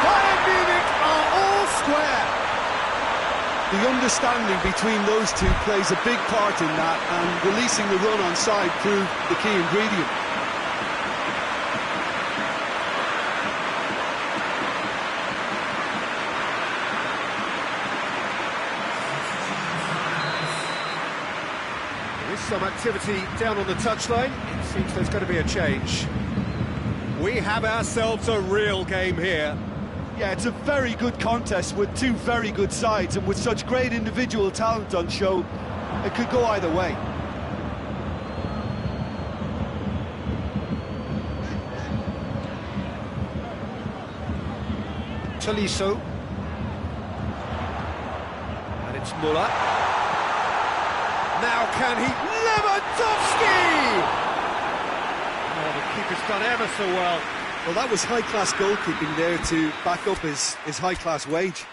Bayern Munich are all square! The understanding between those two plays a big part in that, and releasing the run on side proved the key ingredient. There is some activity down on the touchline. It seems there's going to be a change. We have ourselves a real game here. Yeah, it's a very good contest with two very good sides, and with such great individual talent on show, it could go either way. Tolisso. And it's Muller. Now can he... Lewandowski! Oh, the keeper's done ever so well. Well, that was high-class goalkeeping there to back up his high-class wage.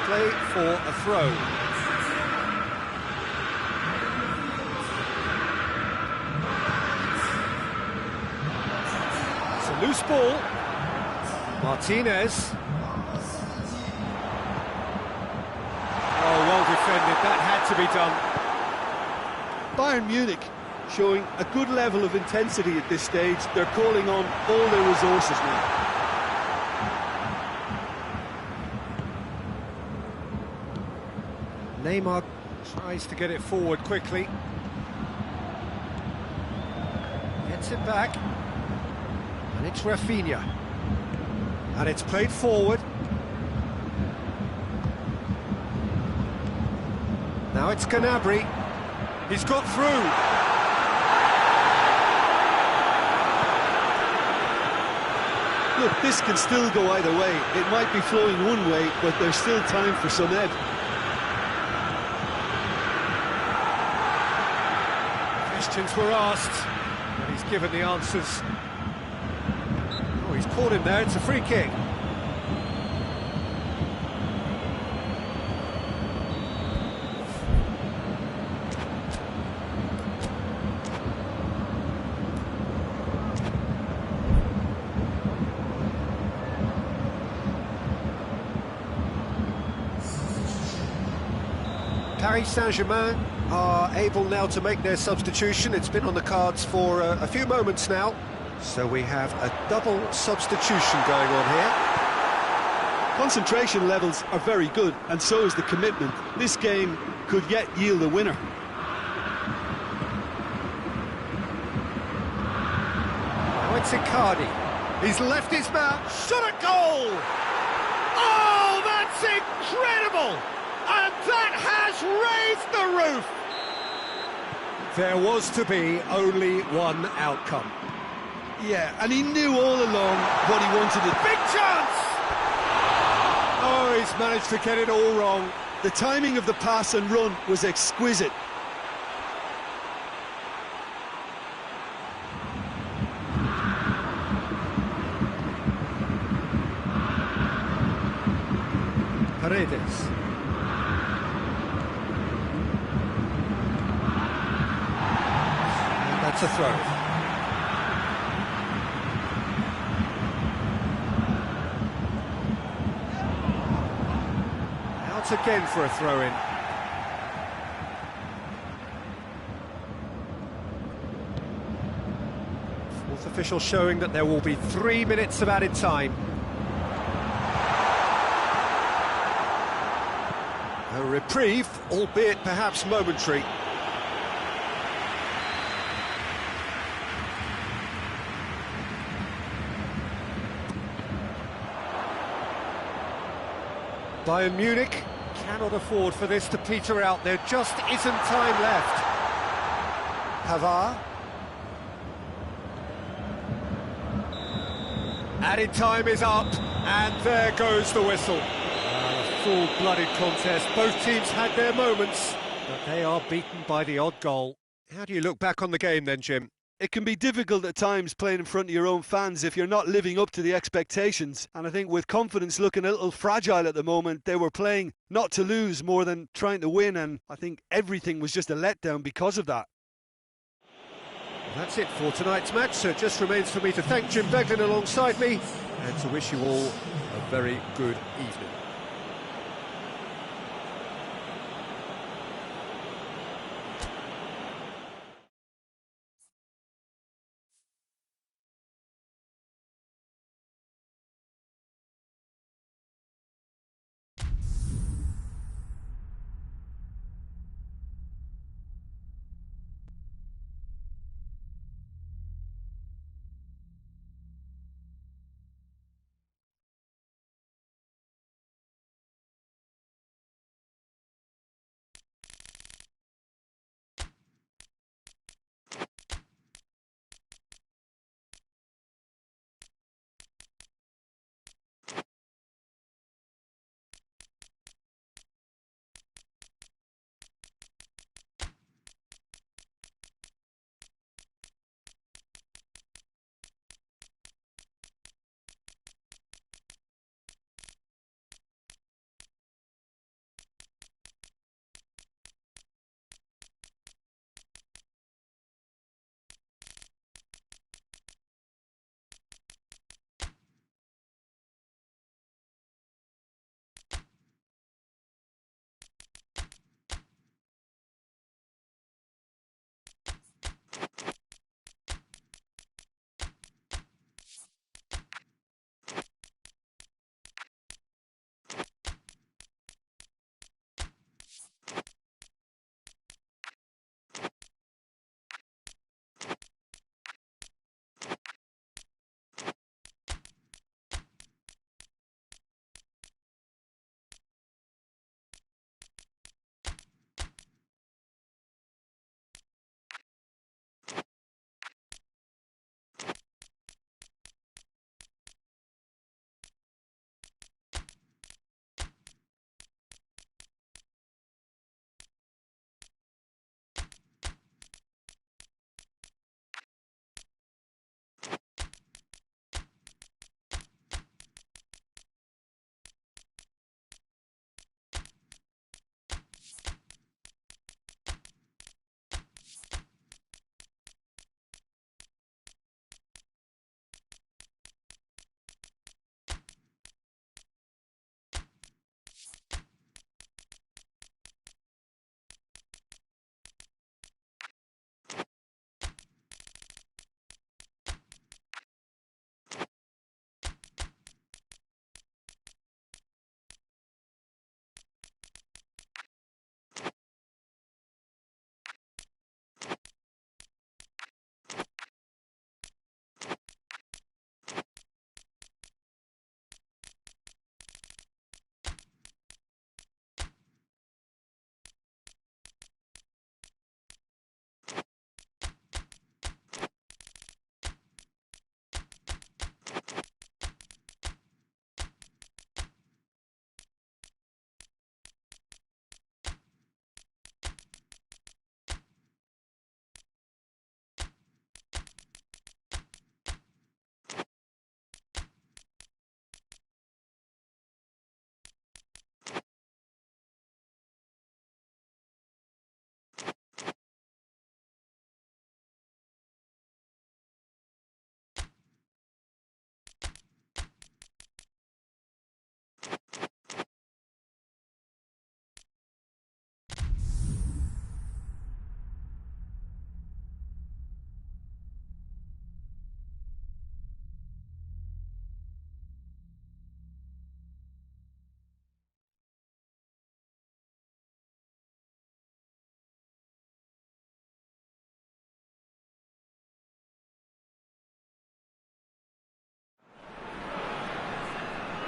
Play for a throw. It's a loose ball. Martinez. Oh, well defended. That had to be done. Bayern Munich showing a good level of intensity at this stage. They're calling on all their resources now. Neymar tries to get it forward quickly. Gets it back. And it's Rafinha. And it's played forward. Now it's Gnabry. He's got through. Look, this can still go either way. It might be flowing one way, but there's still time for some ebb. Questions were asked, and he's given the answers. Oh, he's caught him there, it's a free kick. Paris Saint-Germain are able now to make their substitution. It's been on the cards for a few moments now. So we have a double substitution going on here. Concentration levels are very good, and so is the commitment. This game could yet yield a winner. Now it's Icardi. He's left his man. Shot a goal! Oh, that's incredible! And that has raised the roof! There was to be only one outcome. Yeah, and he knew all along what he wanted to do. Big chance! Oh, he's managed to get it all wrong. The timing of the pass and run was exquisite. Paredes. And that's a throw. Out again for a throw-in. Fourth official showing that there will be 3 minutes of added time. A reprieve, albeit perhaps momentary. Bayern Munich cannot afford for this to peter out. There just isn't time left. Pavard. Added time is up. And there goes the whistle. A full-blooded contest. Both teams had their moments, but they are beaten by the odd goal. How do you look back on the game then, Jim? It can be difficult at times playing in front of your own fans if you're not living up to the expectations. And I think with confidence looking a little fragile at the moment, they were playing not to lose more than trying to win. And I think everything was just a letdown because of that. That's it for tonight's match, so it just remains for me to thank Jim Beglin alongside me and to wish you all a very good evening.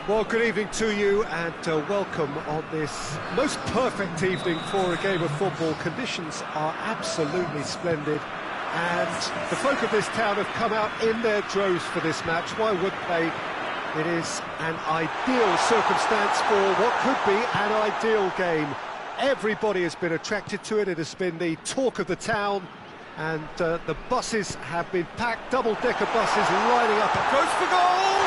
Well, good evening to you and welcome on this most perfect evening for a game of football. Conditions are absolutely splendid and the folk of this town have come out in their droves for this match. Why wouldn't they? It is an ideal circumstance for what could be an ideal game. Everybody has been attracted to it. It has been the talk of the town, and the buses have been packed, double-decker buses lining up. It goes for goal!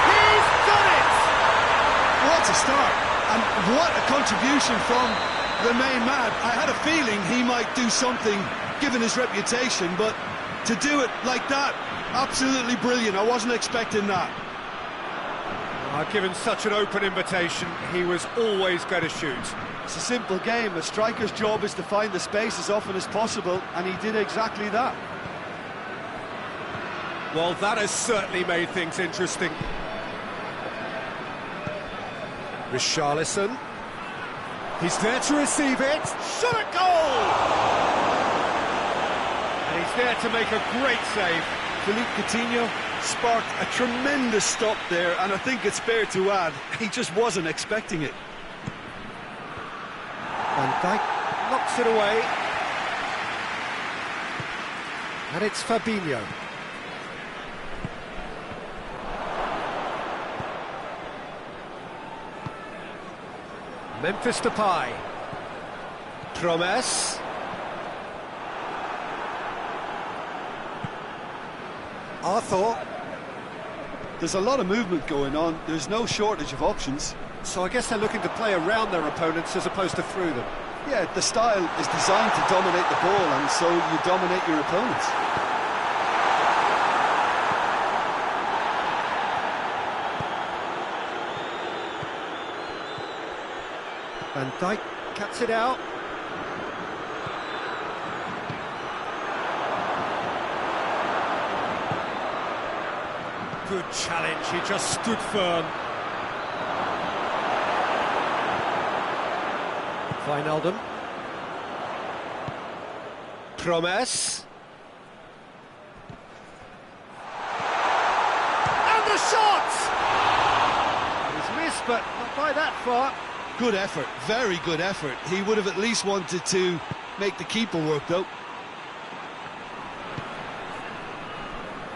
And he's done it! What a start, and what a contribution from the main man. I had a feeling he might do something, given his reputation, but to do it like that, absolutely brilliant. I wasn't expecting that. Given such an open invitation, he was always going to shoot. It's a simple game. A striker's job is to find the space as often as possible, and he did exactly that. Well, that has certainly made things interesting. Richarlison. He's there to receive it. Shot at goal! And he's there to make a great save. Philippe Coutinho sparked a tremendous stop there, and I think it's fair to add, he just wasn't expecting it. Van Dijk knocks it away. And it's Fabinho. Memphis Depay. Promes. Arthur. There's a lot of movement going on. There's no shortage of options. So I guess they're looking to play around their opponents as opposed to through them. Yeah, the style is designed to dominate the ball, and so you dominate your opponents. Van Dijk cuts it out. Good challenge, he just stood firm. Wijnaldum. Promes. And the shot! He's missed, but not by that far. Good effort, very good effort. He would have at least wanted to make the keeper work, though.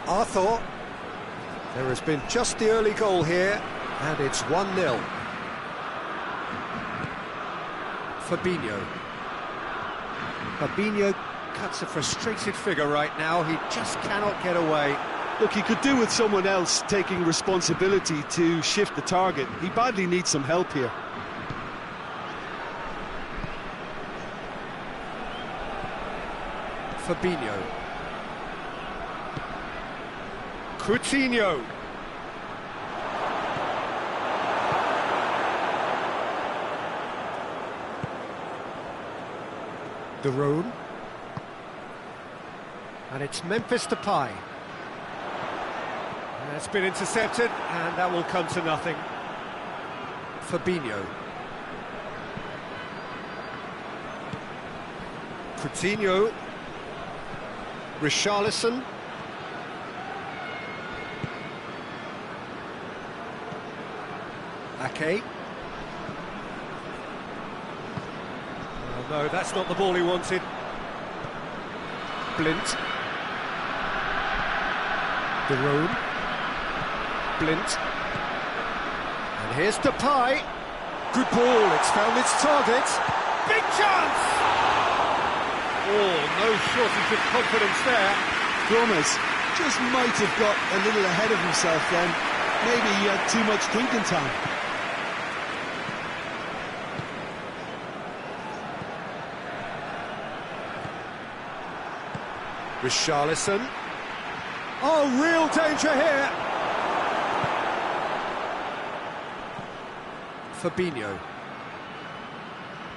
Arthur. There has been just the early goal here, and it's 1-0. Fabinho. Fabinho cuts a frustrated figure right now. He just cannot get away. Look, he could do with someone else taking responsibility to shift the target. He badly needs some help here. Fabinho. Coutinho. De Roon. And it's Memphis Depay. It's been intercepted, and that will come to nothing. Fabinho. Coutinho. Richarlison. Ake. Oh, no, that's not the ball he wanted. Blint. De Roon. Blint. And here's Depay. Good ball, it's found its target. Big chance! Oh, no shortage of confidence there. Gomez just might have got a little ahead of himself then. Maybe he had too much thinking time. Richarlison. Oh, real danger here. Fabinho.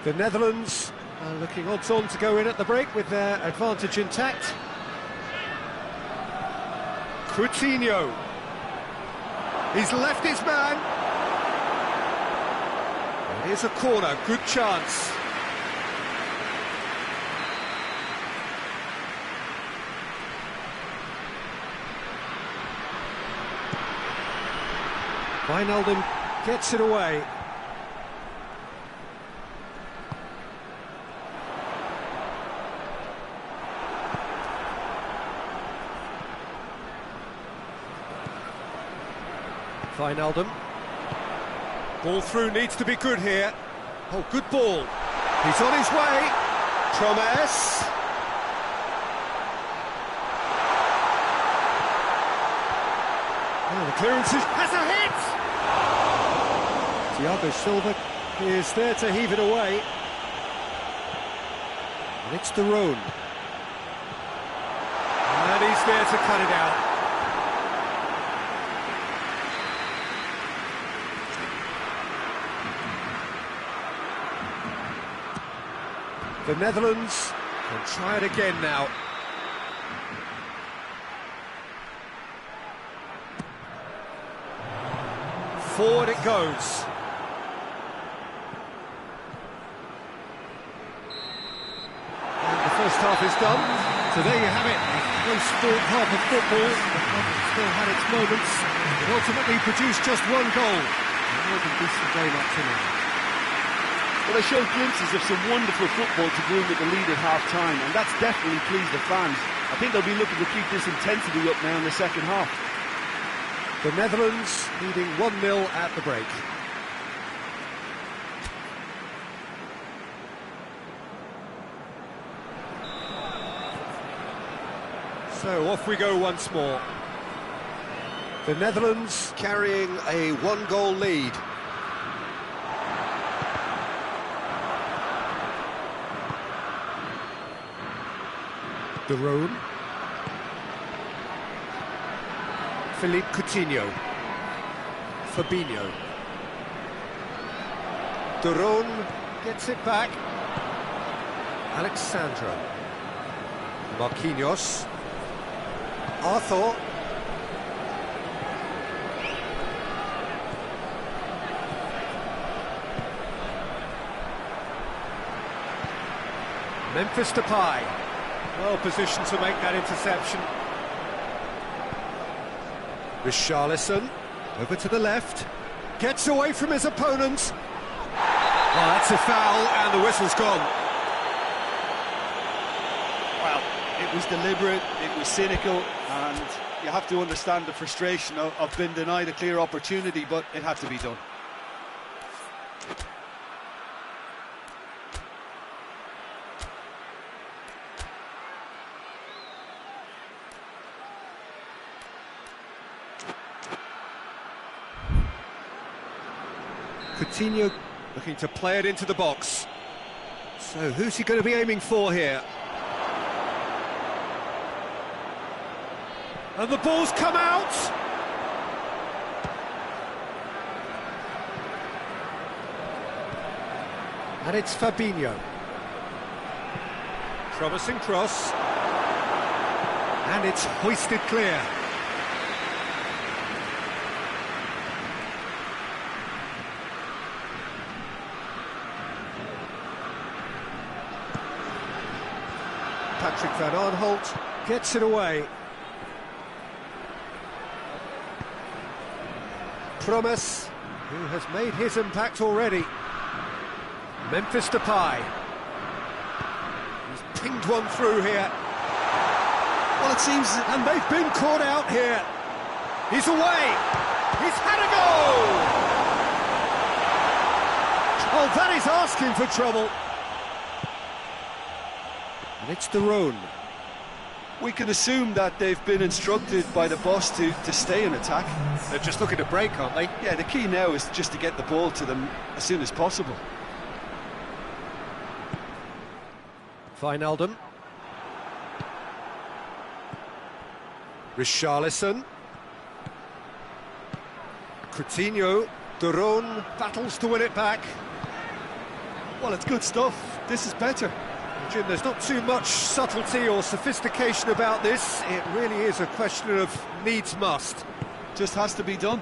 The Netherlands are looking odds-on to go in at the break with their advantage intact. Coutinho. He's left his man. And here's a corner, good chance. Wijnaldum gets it away. Wijnaldum. Ball through needs to be good here. Oh, good ball. He's on his way. Promes. Oh, the clearance has a hit! Thiago Silva is there to heave it away. And it's De Roon. And he's there to cut it out. The Netherlands can try it again now. Forward it goes. And the first half is done. So there you have it. A close sport half of football. It still had its moments. It ultimately produced just one goal. More than decent game up to now. Well, they showed glimpses of some wonderful football to go in with the lead at half-time, and that's definitely pleased the fans. I think they'll be looking to keep this intensity up now in the second half. The Netherlands leading 1-0 at the break. So off we go once more. The Netherlands carrying a one-goal lead. De Roon. Philippe Coutinho. Fabinho. De Roon gets it back. Alexandro. Marquinhos. Arthur. Memphis Depay. Well positioned to make that interception. Richarlison, over to the left, gets away from his opponent. Well, that's a foul, and the whistle's gone. Well, it was deliberate, it was cynical, and you have to understand the frustration of being denied a clear opportunity, but it had to be done. Coutinho looking to play it into the box. So who's he going to be aiming for here? And the ball's come out! And it's Fabinho. Promising cross. And it's hoisted clear. Patrick Van Aanholt gets it away. Promes, who has made his impact already. Memphis Depay. He's pinged one through here. Well, it seems... And they've been caught out here. He's away. He's had a goal! Oh, that is asking for trouble. And it's De Roon. We can assume that they've been instructed by the boss to stay in attack. They're just looking to break, aren't they? Yeah, the key now is just to get the ball to them as soon as possible. Wijnaldum. Richarlison. Coutinho. De Roon battles to win it back. Well, it's good stuff. This is better. Jim, there's not too much subtlety or sophistication about this. It really is a question of needs must. Just has to be done.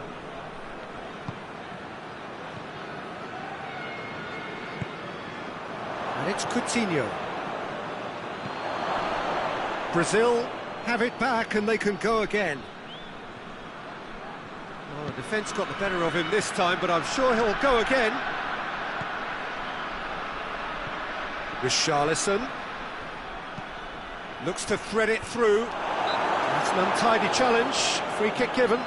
And it's Coutinho. Brazil have it back and they can go again. Well, the defence got the better of him this time, but I'm sure he'll go again. Richarlison looks to thread it through. That's an untidy challenge. Free kick given.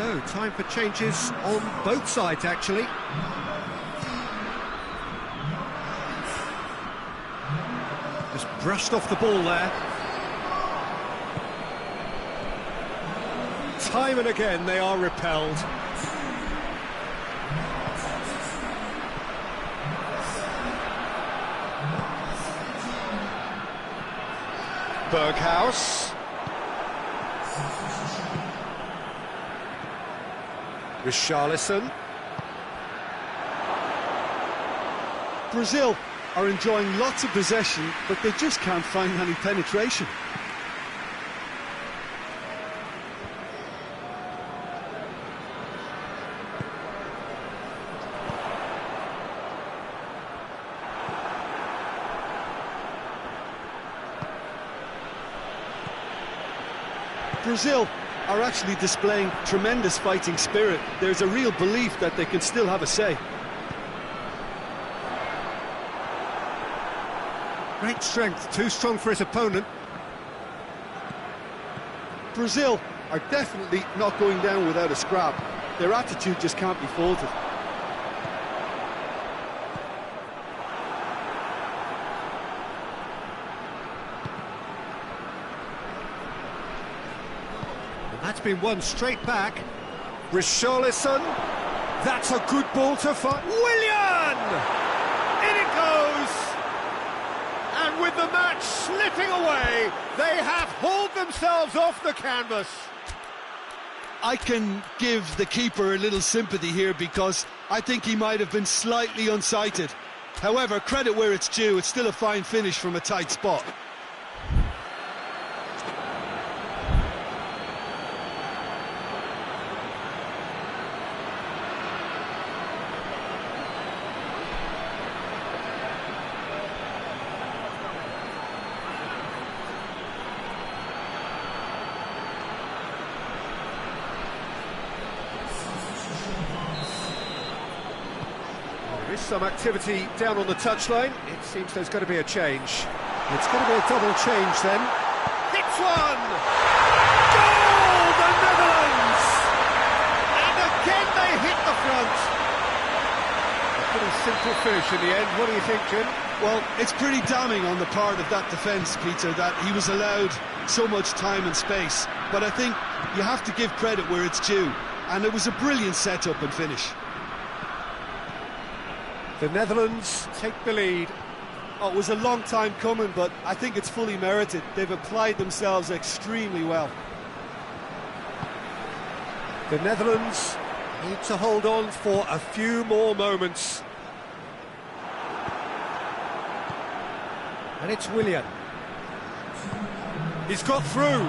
So, time for changes on both sides, actually. Just brushed off the ball there. Time and again, they are repelled. Berghaus. Richarlison. Brazil are enjoying lots of possession, but they just can't find any penetration. Brazil are actually displaying tremendous fighting spirit. There's a real belief that they can still have a say. Great strength, too strong for his opponent. Brazil are definitely not going down without a scrap. Their attitude just can't be faulted. That's been won straight back. Richarlison. That's a good ball to find. Willian! In it goes! And with the match slipping away, they have hauled themselves off the canvas. I can give the keeper a little sympathy here because I think he might have been slightly unsighted. However, credit where it's due, it's still a fine finish from a tight spot. There is some activity down on the touchline. It seems there's going to be a change. It's going to be a double change then. Hits one! Goal! The Netherlands! And again they hit the front. A pretty simple finish in the end. What do you think, Jim? Well, it's pretty damning on the part of that defence, Peter, that he was allowed so much time and space. But I think you have to give credit where it's due. And it was a brilliant setup and finish. The Netherlands take the lead. Oh, it was a long time coming, but I think it's fully merited. They've applied themselves extremely well. The Netherlands need to hold on for a few more moments. And it's Willian. He's got through.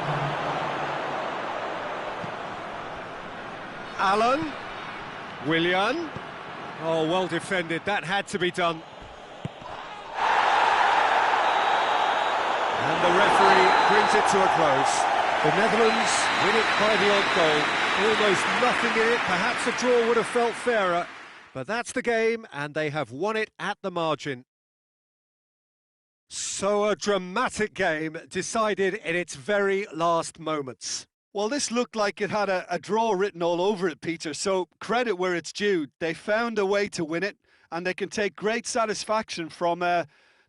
Allen. Willian. Oh, well defended. That had to be done. And the referee brings it to a close. The Netherlands win it by the odd goal. Almost nothing in it. Perhaps a draw would have felt fairer. But that's the game, and they have won it at the margin. So a dramatic game decided in its very last moments. Well, this looked like it had a draw written all over it, Peter, so credit where it's due. They found a way to win it, and they can take great satisfaction from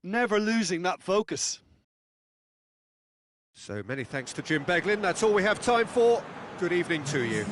never losing that focus. So many thanks to Jim Beglin. That's all we have time for. Good evening to you.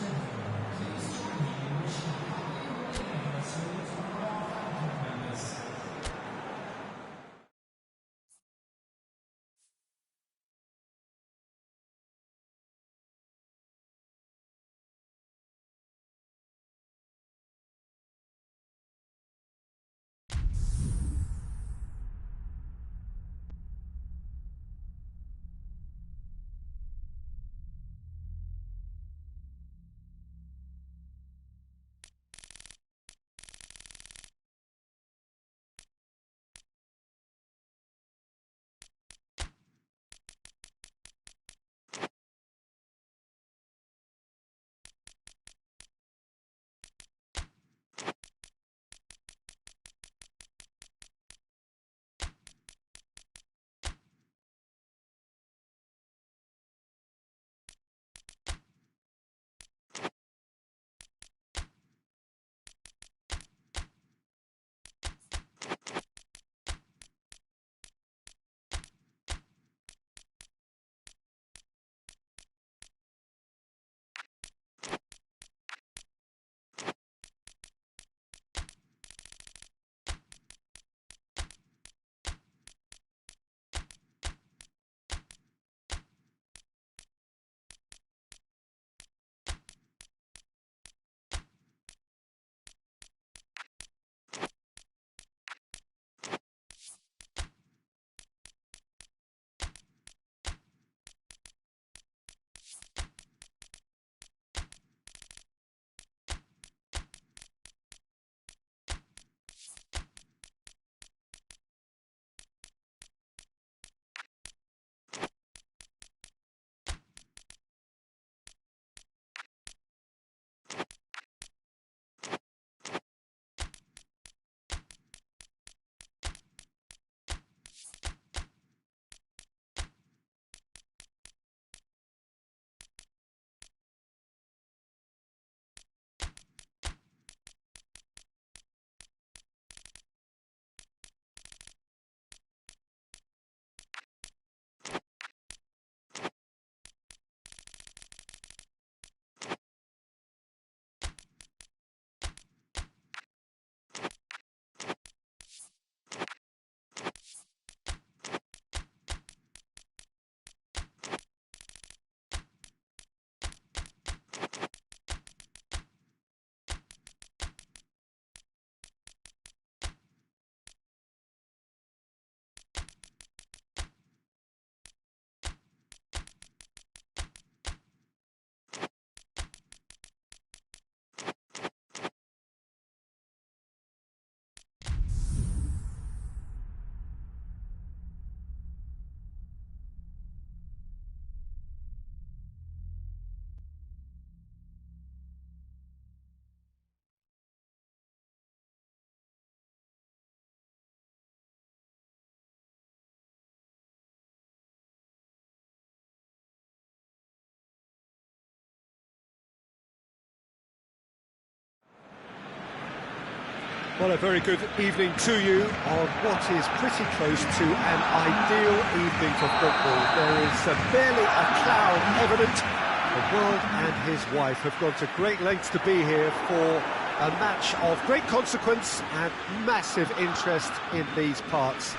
Well, a very good evening to you on what is pretty close to an ideal evening for football. There is barely a cloud evident. The world and his wife have gone to great lengths to be here for a match of great consequence and massive interest in these parts.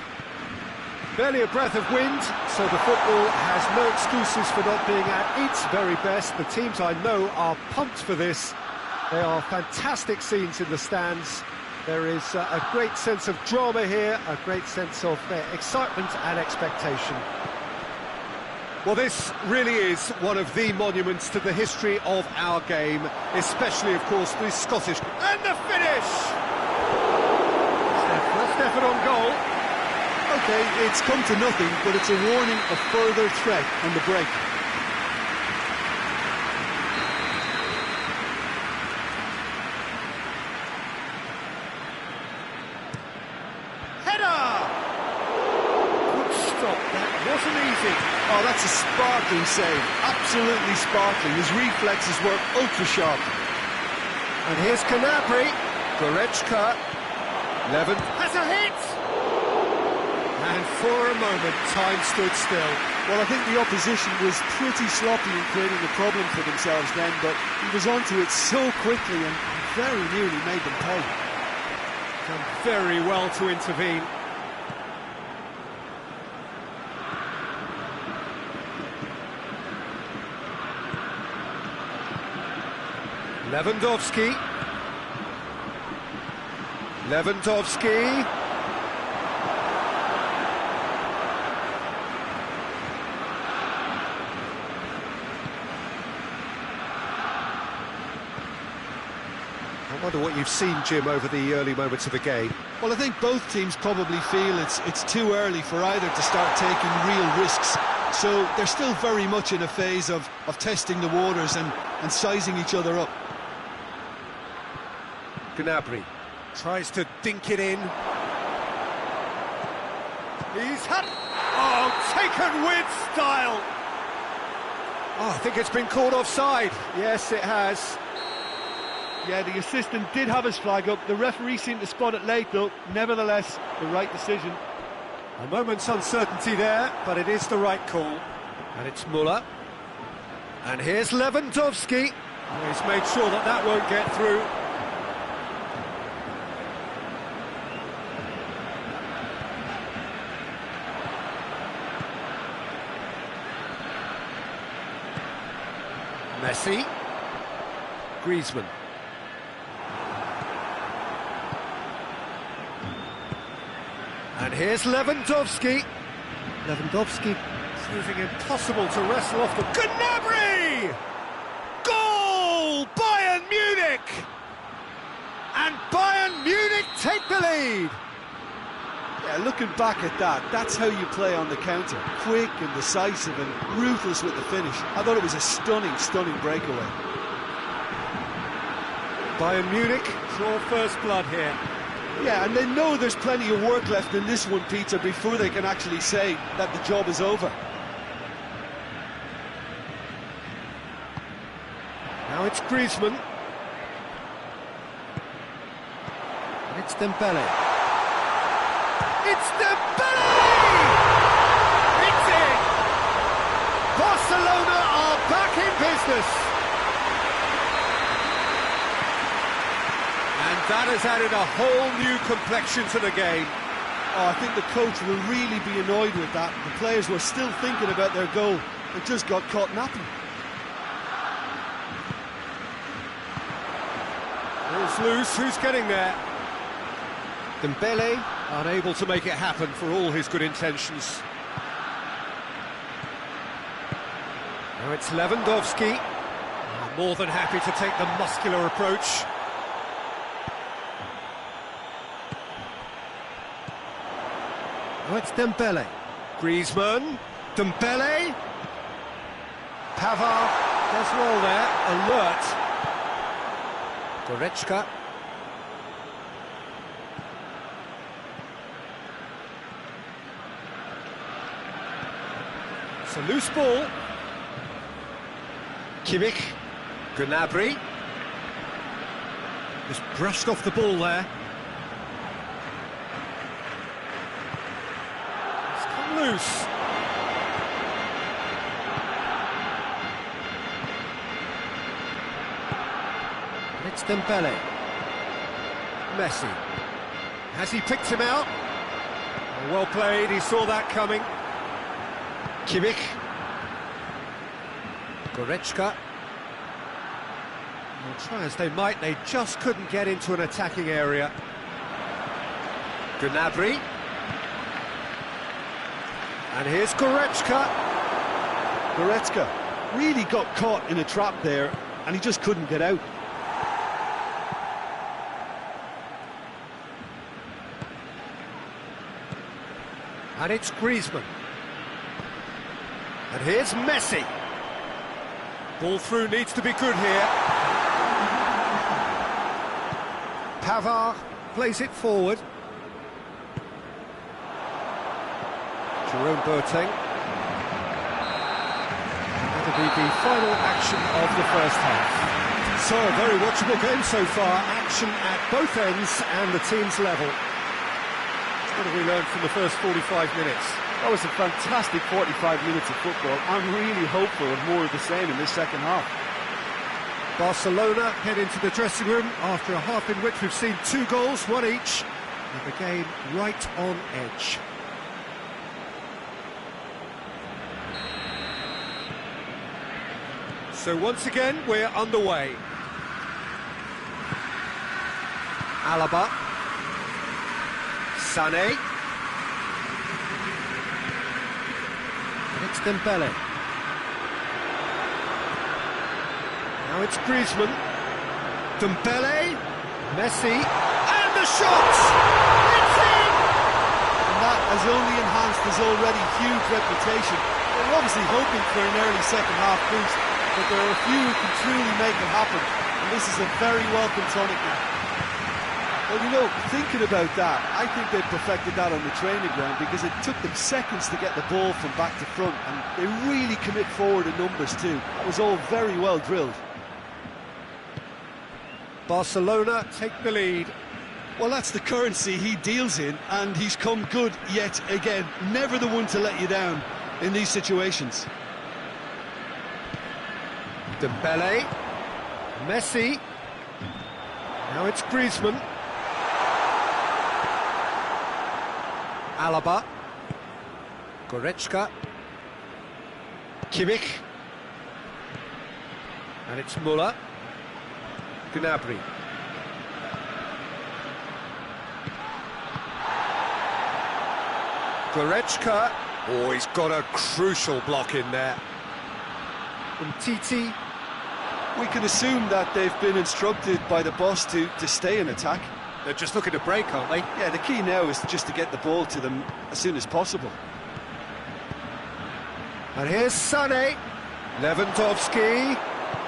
Barely a breath of wind, so the football has no excuses for not being at its very best. The teams I know are pumped for this. There are fantastic scenes in the stands. There is a great sense of drama here, a great sense of excitement and expectation. Well, this really is one of the monuments to the history of our game, especially, of course, the Scottish. And the finish! Stefan on goal. OK, it's come to nothing, but it's a warning of further threat on the break. Oh, that's a sparkling save, absolutely sparkling. His reflexes were ultra-sharp. And here's Canabry, Goretzka, Levin has a hit! And for a moment, time stood still. Well, I think the opposition was pretty sloppy in creating a problem for themselves then, but he was onto it so quickly and very nearly made them pay. Done very well to intervene. Lewandowski. I wonder what you've seen, Jim, over the early moments of the game. Well, I think both teams probably feel it's too early for either to start taking real risks. So they're still very much in a phase of testing the waters and sizing each other up. Gnabry tries to dink it in. He's had... Oh, taken with style! Oh, I think it's been called offside. Yes, it has. Yeah, the assistant did have his flag up. The referee seemed to spot it late, though. Nevertheless, the right decision. A moment's uncertainty there, but it is the right call. And it's Müller. And here's Lewandowski. He's made sure that won't get through. Messi. Griezmann. And here's Lewandowski. Lewandowski proving impossible to wrestle off the... Gnabry! Goal! Bayern Munich! And Bayern Munich take the lead! Yeah, looking back at that, that's how you play on the counter. Quick and decisive and ruthless with the finish. I thought it was a stunning, stunning breakaway. Bayern Munich draw first blood here. Yeah, and they know there's plenty of work left in this one, Peter, before they can actually say that the job is over. Now it's Griezmann. And it's Dembele. It's Dembele! It's in! Barcelona are back in business. And that has added a whole new complexion to the game. Oh, I think the coach will really be annoyed with that. The players were still thinking about their goal. It just got caught napping. Ball's loose, who's getting there? Dembele unable to make it happen for all his good intentions. Now it's Lewandowski. More than happy to take the muscular approach. Oh, it's Dembele. Griezmann. Dembele. Pavard does well there. Alert. Goretzka. It's a loose ball. Kimmich. Gnabry. Just brushed off the ball there. loose. And it's Dembele. Messi. Has he picked him out? Oh, well played, he saw that coming. Kimmich. Goretzka. Well, try as they might, they just couldn't get into an attacking area. Gnabry. And here's Goretzka. Goretzka really got caught in a trap there, and he just couldn't get out. And it's Griezmann. And here's Messi. Ball through needs to be good here. Pavard plays it forward. Jerome Boateng. That'll be the final action of the first half. So, a very watchable game so far. Action at both ends and the team's level. What have we learned from the first 45 minutes? That was a fantastic 45 minutes of football. I'm really hopeful of more of the same in this second half. Barcelona head into the dressing room after a half in which we've seen 2 goals, 1 each, and the game right on edge. So once again, we're underway. Alaba. Sané. And it's Dembele. Now it's Griezmann. Dembele. Messi. And the shot! It's in! And that has only enhanced his already huge reputation. They're obviously hoping for an early second half boost, but there are a few who can truly make it happen, and this is a very welcome tonic now. Well, you know, thinking about that, I think they perfected that on the training ground because it took them seconds to get the ball from back to front, and they really commit forward in numbers too. That was all very well drilled. Barcelona take the lead. Well, that's the currency he deals in, and he's come good yet again. Never the one to let you down in these situations. Dembele. Messi. Now it's Griezmann. Alaba. Goretzka. Kimmich. And it's Müller. Gnabry. Goretzka. Oh, he's got a crucial block in there. Titi. We can assume that they've been instructed by the boss to stay in attack. They're just looking to break, aren't they? Yeah, the key now is just to get the ball to them as soon as possible. And here's Sané. Lewandowski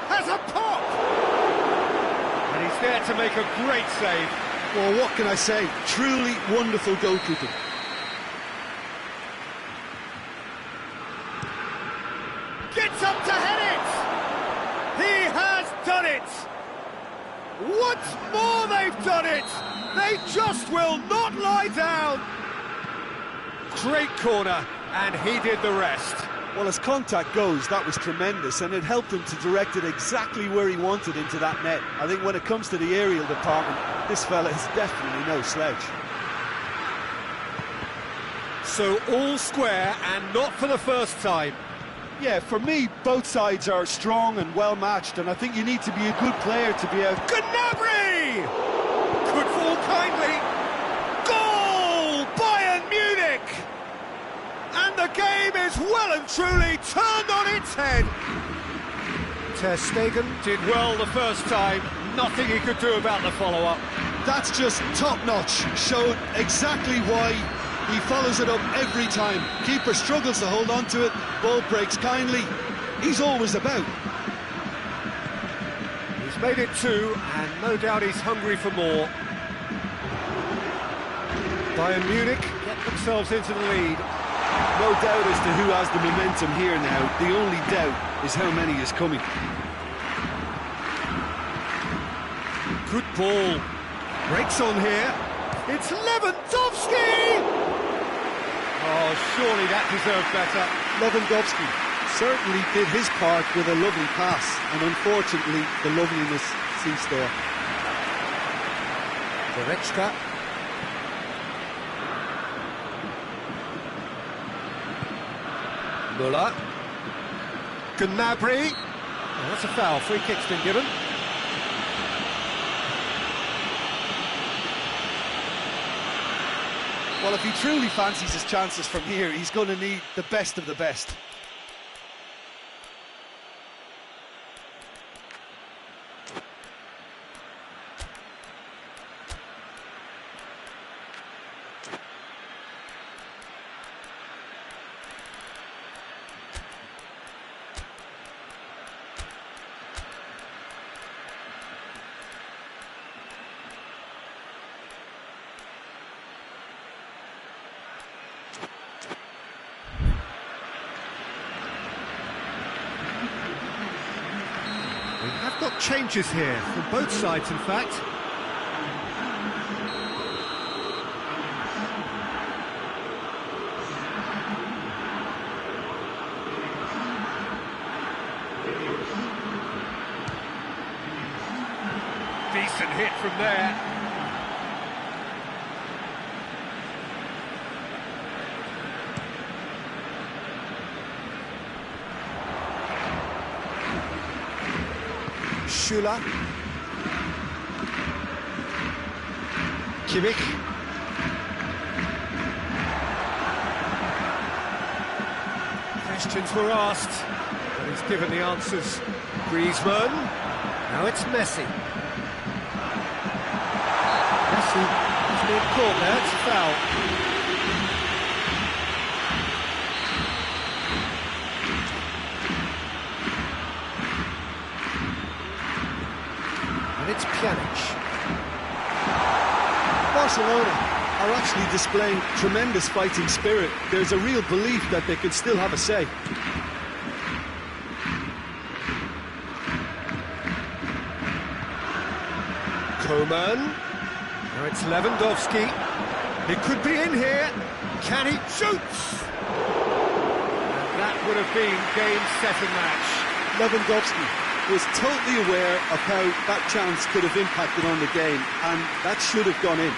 has a pop! And he's there to make a great save. Well, what can I say? Truly wonderful goalkeeping. Gets up to head it! He has done it! Once more they've done it! They just will not lie down! Great corner, and he did the rest. Well, as contact goes, that was tremendous, and it helped him to direct it exactly where he wanted into that net. I think when it comes to the aerial department, this fella is definitely no slouch. So all square, and not for the first time. Yeah, for me, both sides are strong and well-matched, and I think you need to be a good player to be out. Gnabry! Could fall kindly. Goal! Bayern Munich! And the game is well and truly turned on its head. Ter Stegen did well the first time. Nothing he could do about the follow-up. That's just top-notch. Showed exactly why he follows it up every time. Keeper struggles to hold on to it. Ball breaks kindly. He's always about. He's made it 2, and no doubt he's hungry for more. Bayern Munich get themselves into the lead. No doubt as to who has the momentum here now. The only doubt is how many is coming. Good ball. Breaks on here. It's Lewandowski! Oh, surely that deserved better. Lewandowski certainly did his part with a lovely pass, and unfortunately the loveliness ceased there. Goretzka. Müller. Gnabry. Oh, that's a foul. Free kick's been given. Well, if he truly fancies his chances from here, he's going to need the best of the best. We have got changes here, from both sides in fact. Decent hit from there. Schüller. Kimmich. Questions were asked, but he's given the answers. Griezmann. Now it's Messi. Messi has been caught there, it's a foul. And it's Pjanic. Barcelona are actually displaying tremendous fighting spirit. There's a real belief that they can still have a say. Coman. Now it's Lewandowski. He could be in here. Can he? Shoots! And that would have been game, set and match. Lewandowski was totally aware of how that chance could have impacted on the game, and that should have gone in.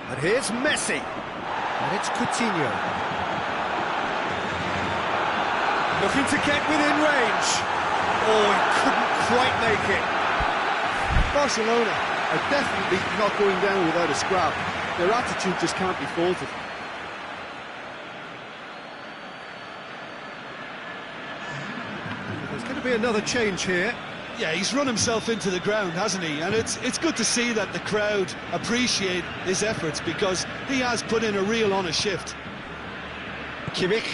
And here's Messi. And it's Coutinho. Looking to get within range. Oh, he couldn't quite make it. Barcelona are definitely not going down without a scrap. Their attitude just can't be faulted. There's going to be another change here. Yeah, he's run himself into the ground, hasn't he? And it's good to see that the crowd appreciate his efforts, because he has put in a real honest shift. Kimmich.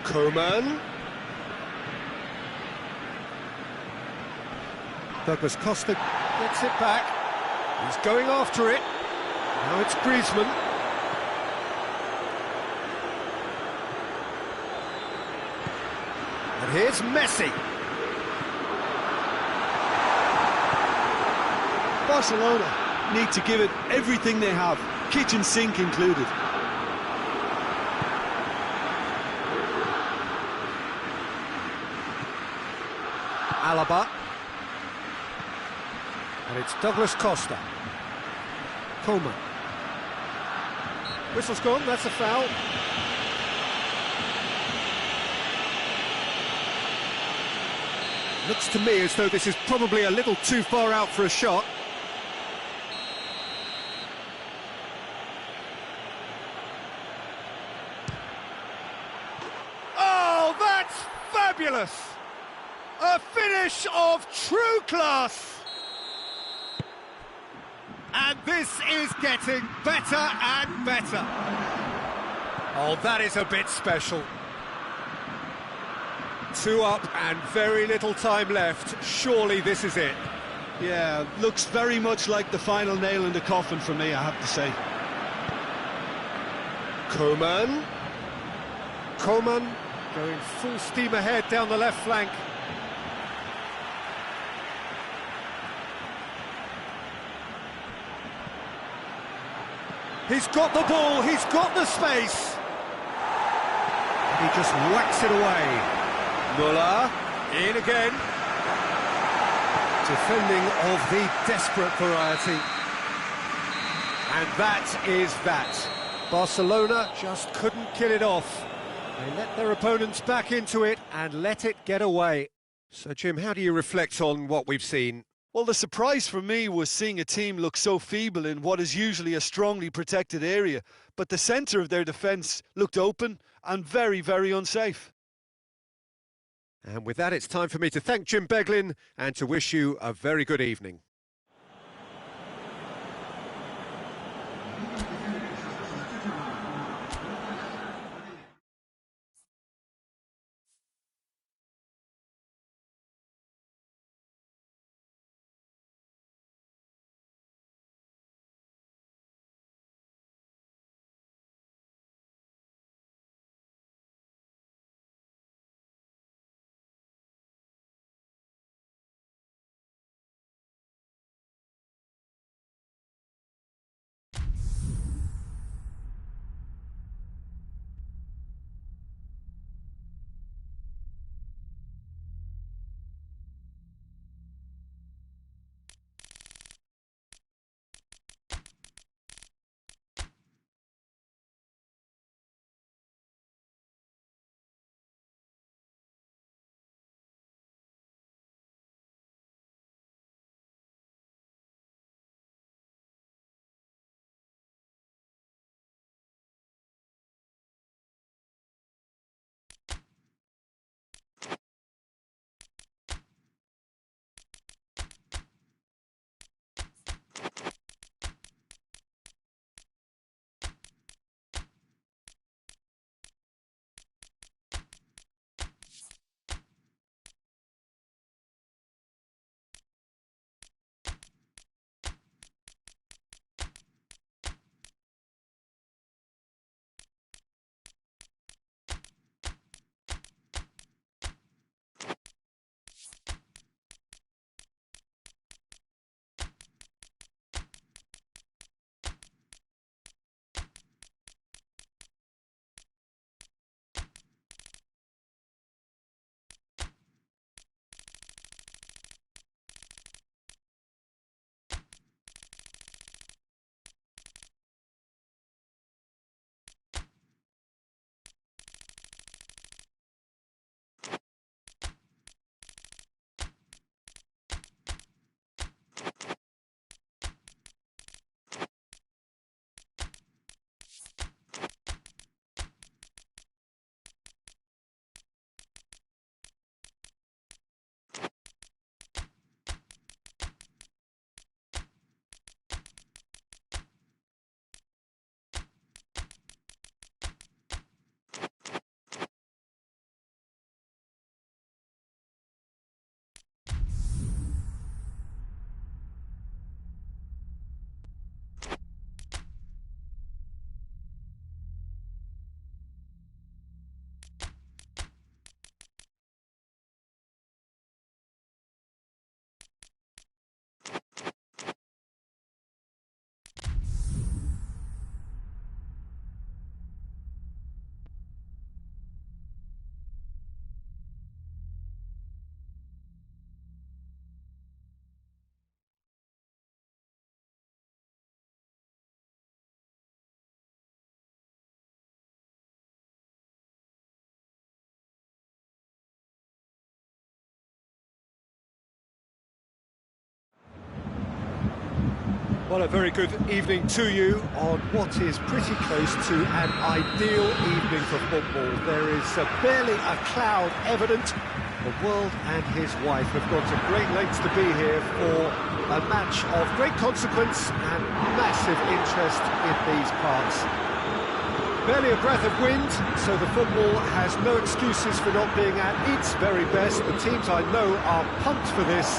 Coman. Douglas Costa gets it back. He's going after it. Now it's Griezmann. And here's Messi. Barcelona need to give it everything they have, kitchen sink included. Alaba. And it's Douglas Costa. Coman. Whistle's gone, that's a foul. Looks to me as though this is probably a little too far out for a shot. Oh, that's fabulous! A finish of true class! And this is getting better and better. Oh, that is a bit special. 2 up and very little time left. Surely this is it. Yeah, looks very much like the final nail in the coffin for me, I have to say. Coman. Coman going full steam ahead down the left flank. He's got the ball, he's got the space. He just whacks it away. Muller, in again. Defending of the desperate variety. And that is that. Barcelona just couldn't kill it off. They let their opponents back into it and let it get away. So, Jim, how do you reflect on what we've seen? Well, the surprise for me was seeing a team look so feeble in what is usually a strongly protected area. But the centre of their defence looked open and very, very unsafe. And with that, it's time for me to thank Jim Beglin and to wish you a very good evening. Well, a very good evening to you on what is pretty close to an ideal evening for football. There is barely a cloud evident. The world and his wife have gone to great lengths to be here for a match of great consequence and massive interest in these parts. Barely a breath of wind, so the football has no excuses for not being at its very best. The teams I know are pumped for this.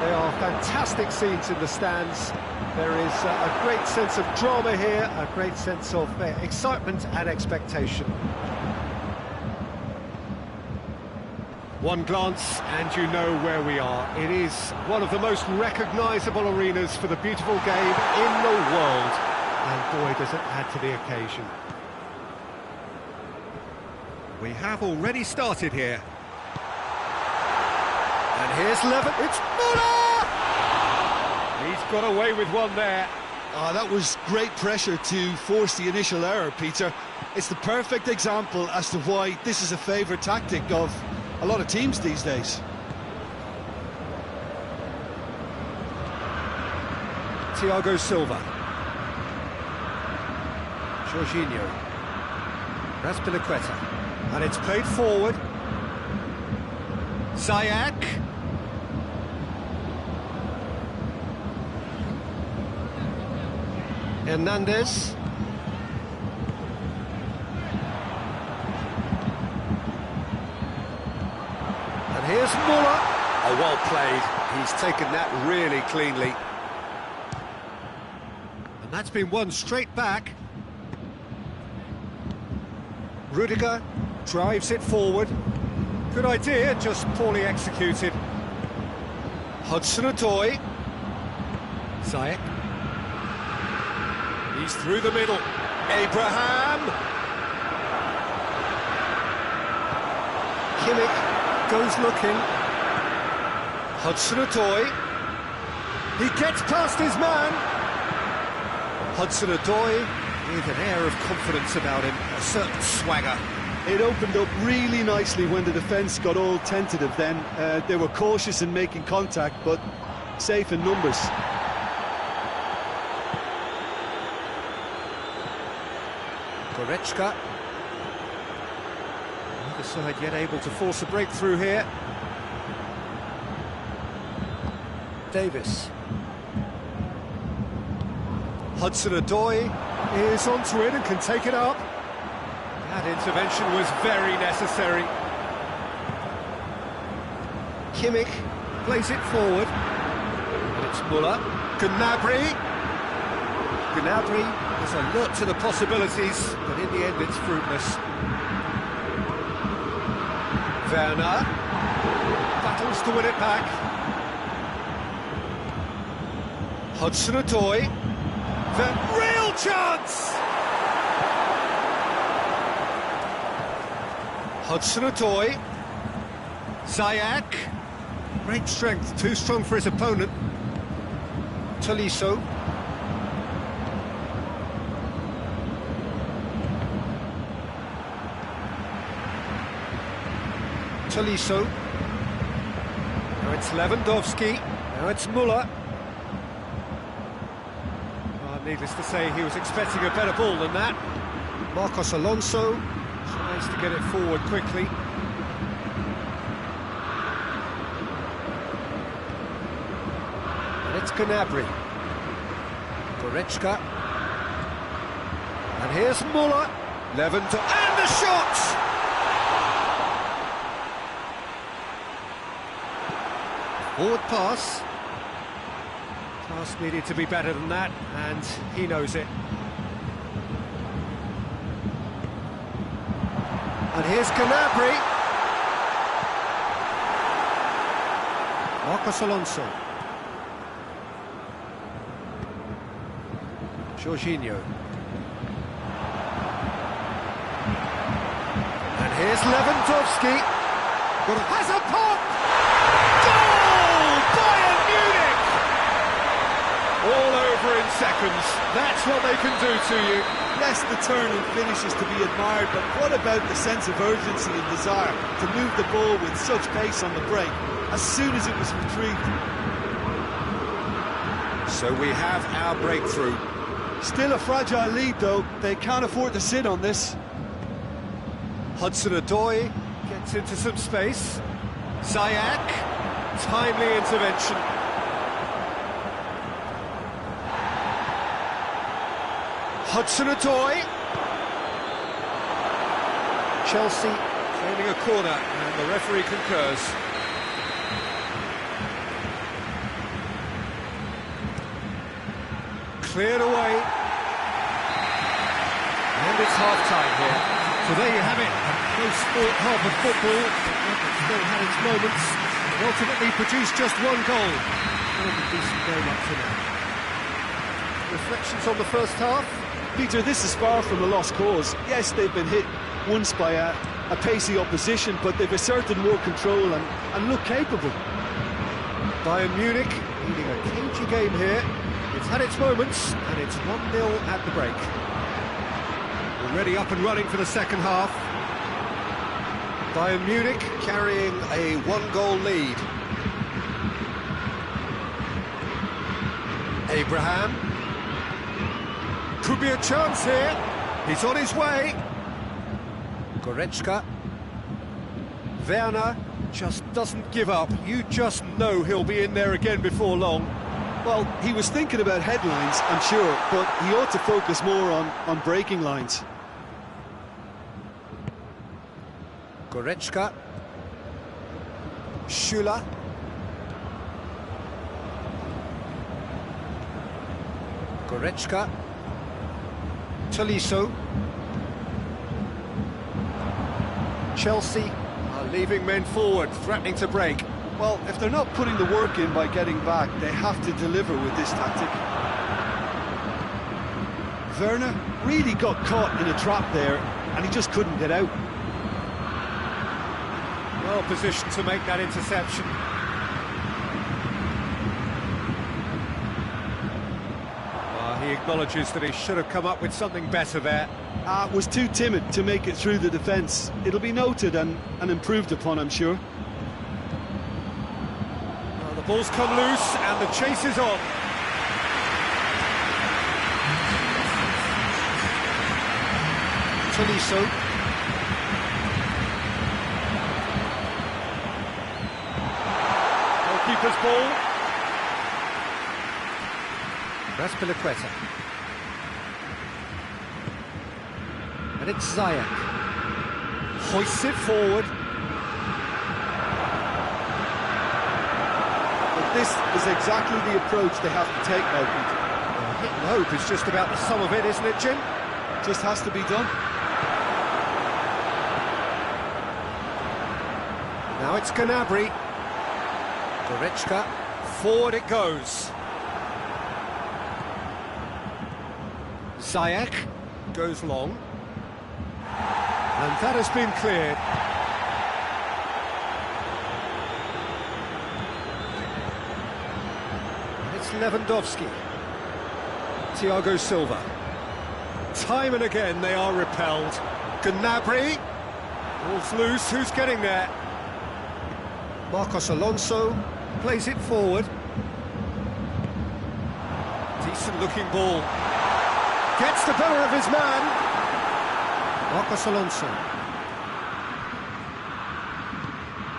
They are fantastic scenes in the stands. There is a great sense of drama here, a great sense of excitement and expectation. One glance and you know where we are. It is one of the most recognisable arenas for the beautiful game in the world. and boy does it add to the occasion. We have already started here. And here's Levin, it's Muller! He's got away with one there. Oh, that was great pressure to force the initial error, Peter. It's the perfect example as to why this is a favourite tactic of a lot of teams these days. Thiago Silva. Jorginho. Raspilicueta. And it's played forward. Ziyech. Hernandez. And here's Muller. Oh, well played. He's taken that really cleanly. And that's been won straight back. Rudiger drives it forward. Good idea, just poorly executed. Hudson-Odoi. Ziyech. He's through the middle. Abraham. Kimmich goes looking. Hudson-Odoi. He gets past his man. Hudson-Odoi with an air of confidence about him, a certain swagger. It opened up really nicely when the defence got all tentative then. They were cautious in making contact, but safe in numbers. Goretzka. Neither side yet able to force a breakthrough here. Davis. Hudson-Odoi is onto it and can take it up. That intervention was very necessary. Kimmich plays it forward. And it's Muller. Gnabry. Gnabry is alert to the possibilities, but in the end it's fruitless. Werner battles to win it back. Hudson-Odoi. The real chance! Hudson-Odoi. Ziyech. Great strength, too strong for his opponent. Tolisso. Tolisso. Now it's Lewandowski. Now it's Muller. Needless to say, he was expecting a better ball than that. Marcos Alonso tries to get it forward quickly. And it's Gnabry. Goretzka. And here's Muller. Lewandowski. And the shot! Forward pass. Pass needed to be better than that, and he knows it. And here's Gnabry. Marcos Alonso. Jorginho. And here's Lewandowski. Has a pop! Goal! Bayern Munich! All over in seconds. That's what they can do to you. Yes, the turn and finish is to be admired, but what about the sense of urgency and desire to move the ball with such pace on the break as soon as it was retrieved? So we have our breakthrough. Still a fragile lead, though. They can't afford to sit on this. Hudson-Odoi gets into some space. Ziyech, timely intervention. Hudson-Odoi. Chelsea claiming a corner, and the referee concurs. Cleared away. And it's half-time here. So there you have it, a close fought half of football, but still had its moments, and ultimately produced just one goal. What a decent game up to now. Reflections on the first half? Peter, this is far from a lost cause. Yes, they've been hit once by a pacey opposition, but they've asserted more control and look capable. Bayern Munich leading a cagey game here. It's had its moments, and it's 1-0 at the break. Already up and running for the second half. Bayern Munich carrying a one-goal lead. Abraham. Could be a chance here. He's on his way. Goretzka. Werner just doesn't give up. You just know he'll be in there again before long. Well, he was thinking about headlines, I'm sure, but he ought to focus more on breaking lines. Goretzka. Schüller. Goretzka. Tolisso. Chelsea are leaving men forward, threatening to break. Well, if they're not putting the work in by getting back, they have to deliver with this tactic. Werner really got caught in a trap there, and he just couldn't get out. Well positioned to make that interception. He acknowledges that he should have come up with something better there. Was too timid to make it through the defence. It'll be noted and improved upon, I'm sure. Well, the ball's come loose and the chase is on. Tolisso. Goalkeeper's ball. That's Piliqueta. And it's Ziyech. Hoists it forward. But this is exactly the approach they have to take now, Peter. Hit and hope is just about the sum of it, isn't it, Jim? Just has to be done. Now it's Gnabry. Goretzka. Forward it goes. Ziyech goes long. And that has been cleared. And it's Lewandowski. Thiago Silva. Time and again they are repelled. Gnabry. Ball's loose, who's getting there? Marcos Alonso plays it forward. Decent looking ball. Gets the better of his man. Marcos Alonso.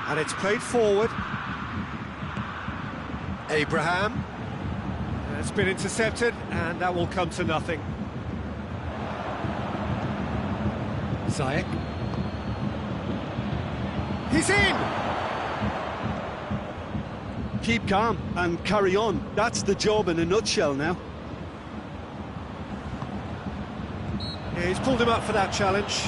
And it's played forward. Abraham. It's been intercepted, and that will come to nothing. Ziyech. He's in! Keep calm and carry on. That's the job in a nutshell now. Yeah, he's pulled him up for that challenge.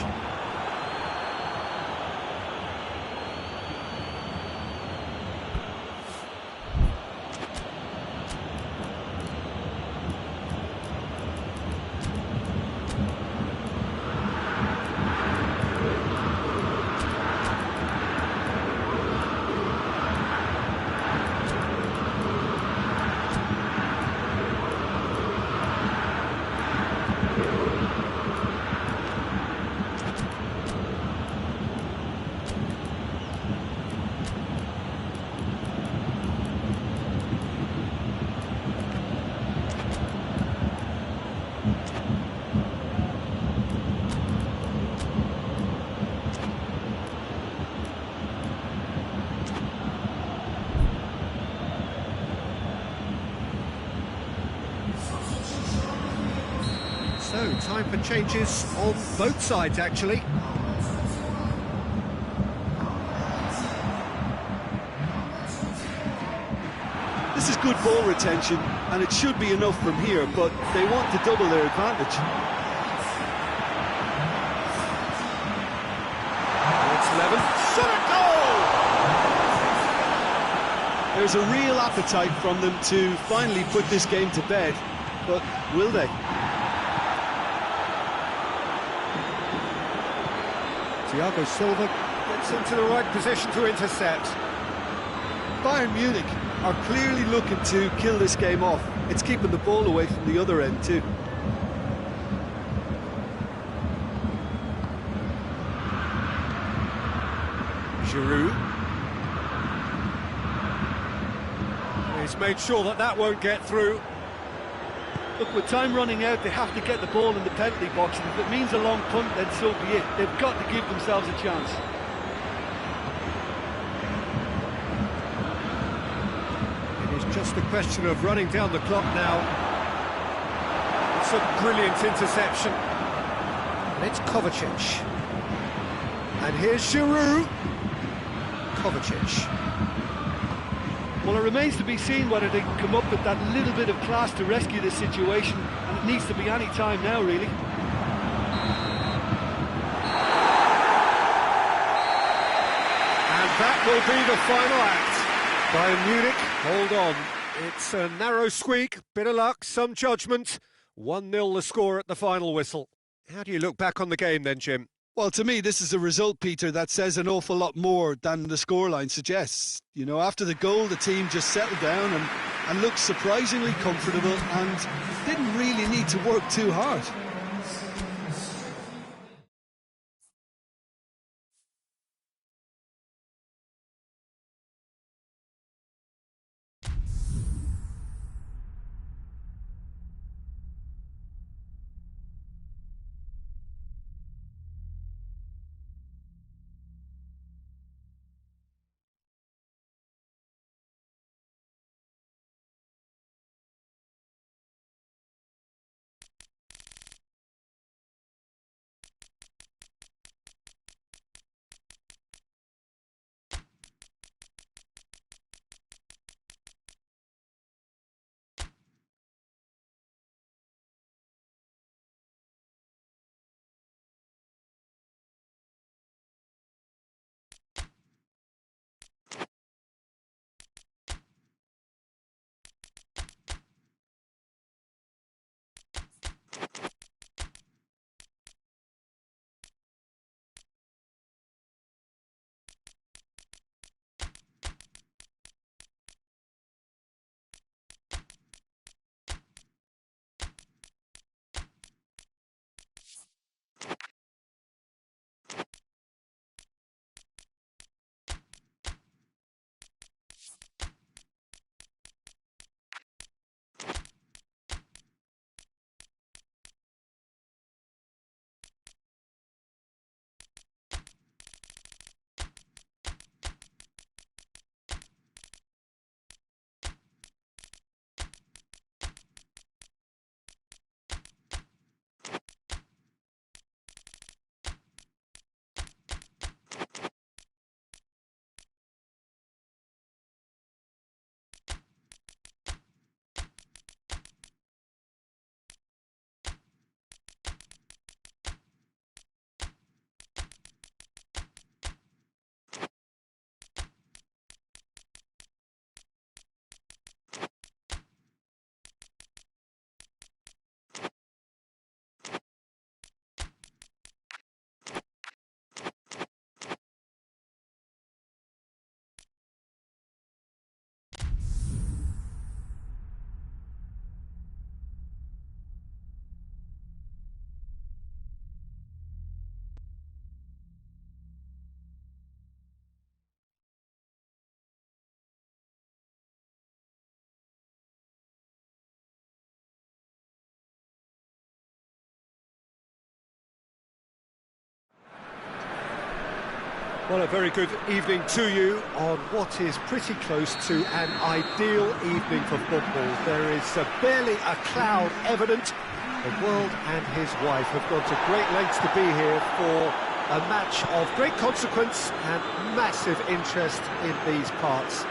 So, time for changes on both sides, actually. This is good ball retention, and it should be enough from here, but they want to double their advantage. It's Levin. Shot a goal! There's a real appetite from them to finally put this game to bed. but will they? Thiago Silva gets into the right position to intercept. Bayern Munich are clearly looking to kill this game off. It's keeping the ball away from the other end too. Giroud. He's made sure that that won't get through. Look, with time running out, they have to get the ball in the penalty box, and if it means a long punt, then so be it. They've got to give themselves a chance. It is just a question of running down the clock now. It's a brilliant interception. And it's Kovacic. And here's Giroud. Kovacic. Well, it remains to be seen whether they can come up with that little bit of class to rescue this situation, and it needs to be any time now, really. And that will be the final act. Bayern Munich, hold on. It's a narrow squeak, bit of luck, some judgment. 1-0 the score at the final whistle. How do you look back on the game then, Jim? Well, to me, this is a result, Peter, that says an awful lot more than the scoreline suggests. You know, after the goal, the team just settled down and looked surprisingly comfortable and didn't really need to work too hard. Well, a very good evening to you on what is pretty close to an ideal evening for football. There is barely a cloud evident. The world and his wife have gone to great lengths to be here for a match of great consequence and massive interest in these parts.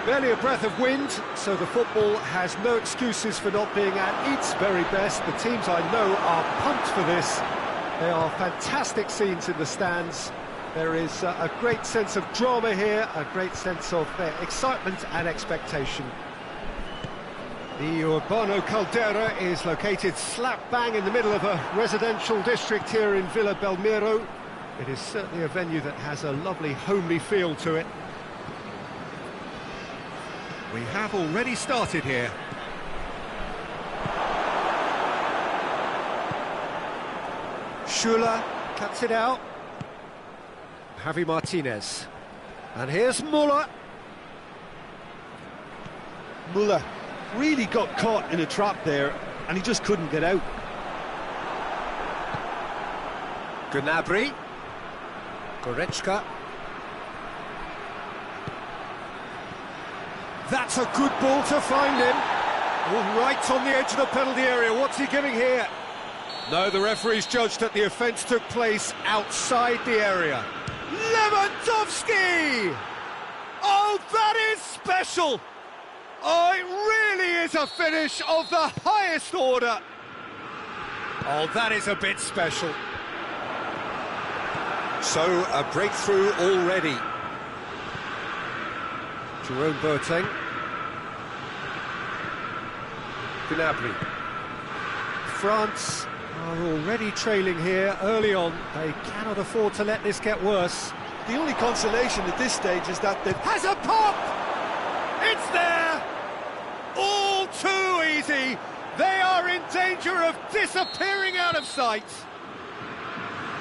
Barely a breath of wind, so the football has no excuses for not being at its very best. The teams I know are pumped for this. They are fantastic scenes in the stands. There is a great sense of drama here, a great sense of excitement and expectation. The Urbano Caldera is located slap bang in the middle of a residential district here in Villa Belmiro. It is certainly a venue that has a lovely homely feel to it. We have already started here. Schuller cuts it out. Javi Martinez. And here's Müller. Müller really got caught in a trap there, and he just couldn't get out. Gnabry. Goretzka. That's a good ball to find him. Oh, right on the edge of the penalty area. What's he giving here? No, the referee's judged that the offence took place outside the area. Lewandowski! Oh, that is special! Oh, it really is a finish of the highest order. Oh, that is a bit special. So, a breakthrough already. Jerome Boateng. Gnabry. France are already trailing here early on. They cannot afford to let this get worse. The only consolation at this stage is that they've... Has a pop! It's there! All too easy! They are in danger of disappearing out of sight!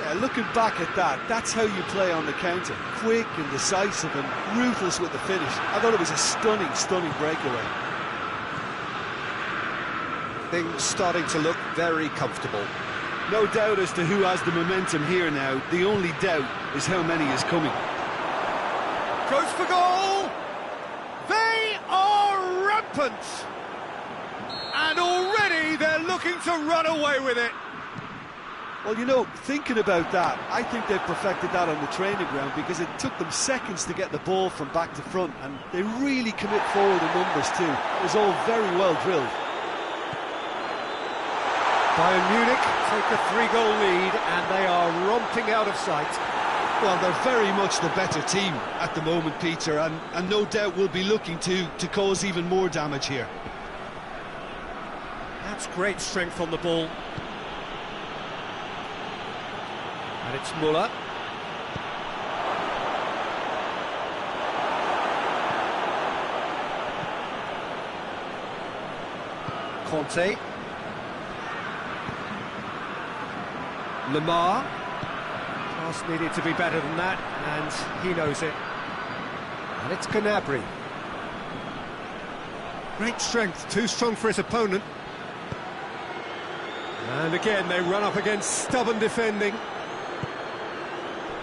Yeah, looking back at that, that's how you play on the counter. Quick and decisive and ruthless with the finish. I thought it was a stunning breakaway. Things starting to look very comfortable. No doubt as to who has the momentum here now. The only doubt is how many is coming. Goes for goal! They are rampant! And already they're looking to run away with it. Well, you know, thinking about that, I think they've perfected that on the training ground because it took them seconds to get the ball from back to front, and they really commit forward in numbers too. It was all very well drilled. Bayern Munich take a 3-goal lead and they are romping out of sight. Well, they're very much the better team at the moment, Peter, and no doubt will be looking to cause even more damage here. That's great strength on the ball. And it's Müller. Conte. Lemar. Pass needed to be better than that, and he knows it. And it's Gnabry. Great strength, too strong for his opponent. And again, they run up against stubborn defending.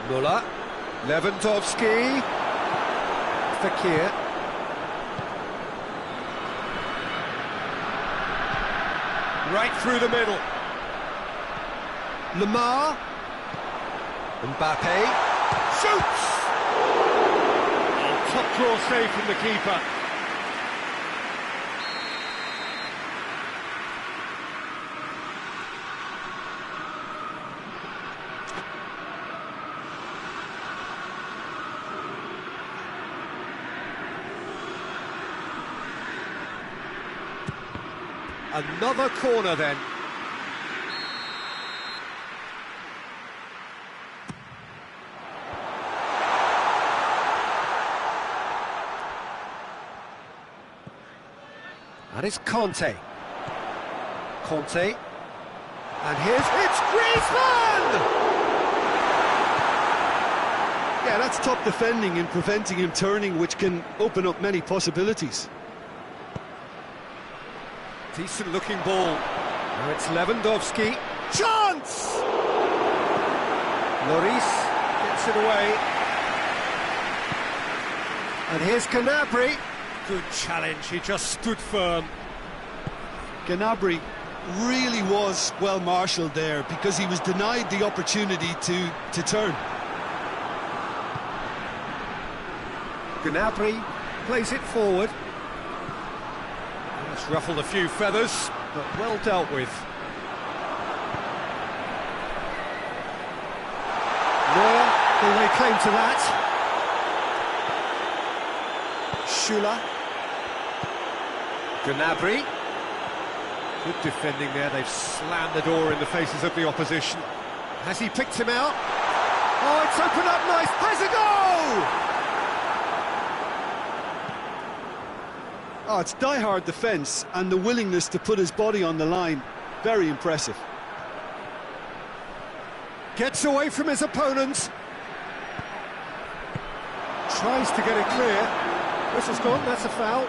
Müller. Lewandowski. Fekir. Right through the middle. Lemar. Mbappe. Shoots! Oh, top draw save from the keeper. Another corner then. And it's Conte. Conte. And it's Griezmann! Yeah, that's top defending and preventing him turning, which can open up many possibilities. Decent looking ball. Now it's Lewandowski. Chance! Lloris gets it away. And here's Gnabry. Good challenge, he just stood firm. Gnabry really was well marshalled there because he was denied the opportunity to turn. Gnabry plays it forward. It's ruffled a few feathers, but well dealt with. Neuer will lay claim to that. Schuller. Gnabry. Good defending there, they've slammed the door in the faces of the opposition. Has he picked him out? Oh, it's opened up nice, has a goal! Oh, it's die-hard defence and the willingness to put his body on the line. Very impressive. Gets away from his opponent. Tries to get it clear. Whistle's gone, that's a foul.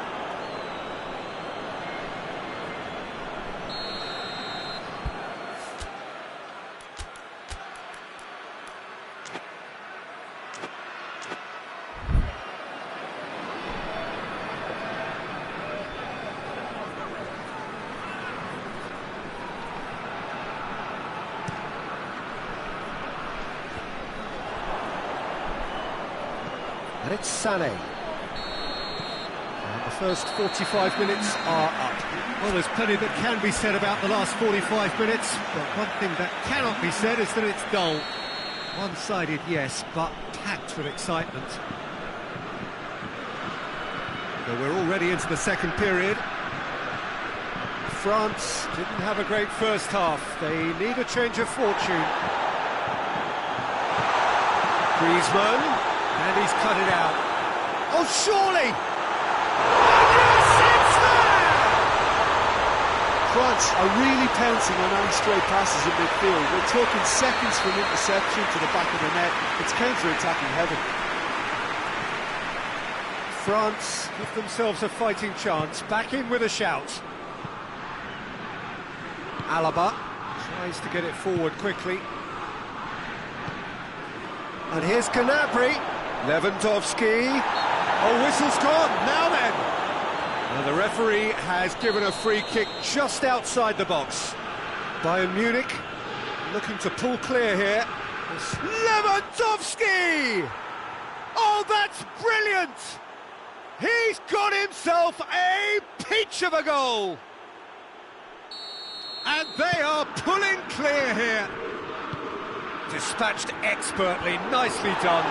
And it's Sané. And the first 45 minutes are up. Well, there's plenty that can be said about the last 45 minutes, but one thing that cannot be said is that it's dull. One-sided, yes, but packed with excitement. So we're already into the second period. France didn't have a great first half. They need a change of fortune. Griezmann, and he's cut it out. Oh, surely! Yes, it's there! France are really pouncing on any stray passes in midfield. We're talking seconds from interception to the back of the net. It's counter-attacking heaven. France give themselves a fighting chance. Back in with a shout. Alaba tries to get it forward quickly. And here's Gnabry. Lewandowski. Oh, whistle's gone. Now then. And the referee has given a free kick just outside the box. Bayern Munich looking to pull clear here. It's Lewandowski! Oh, that's brilliant! He's got himself a peach of a goal! And they are pulling clear here. Dispatched expertly, nicely done.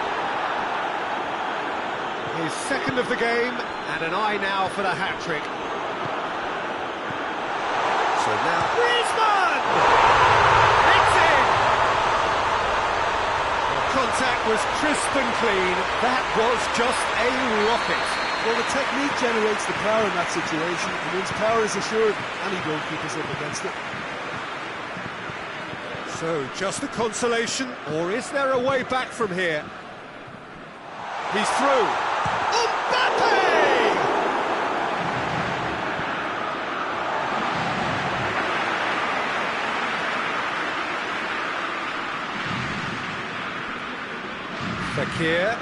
His second of the game, and an eye now for the hat-trick. So now Griezmann! It's in! The contact was crisp and clean. That was just a rocket. Well, the technique generates the power in that situation. It means power is assured, and he don't keep us up against it. So, just a consolation, or is there a way back from here? He's through. Mbappe! Fekir.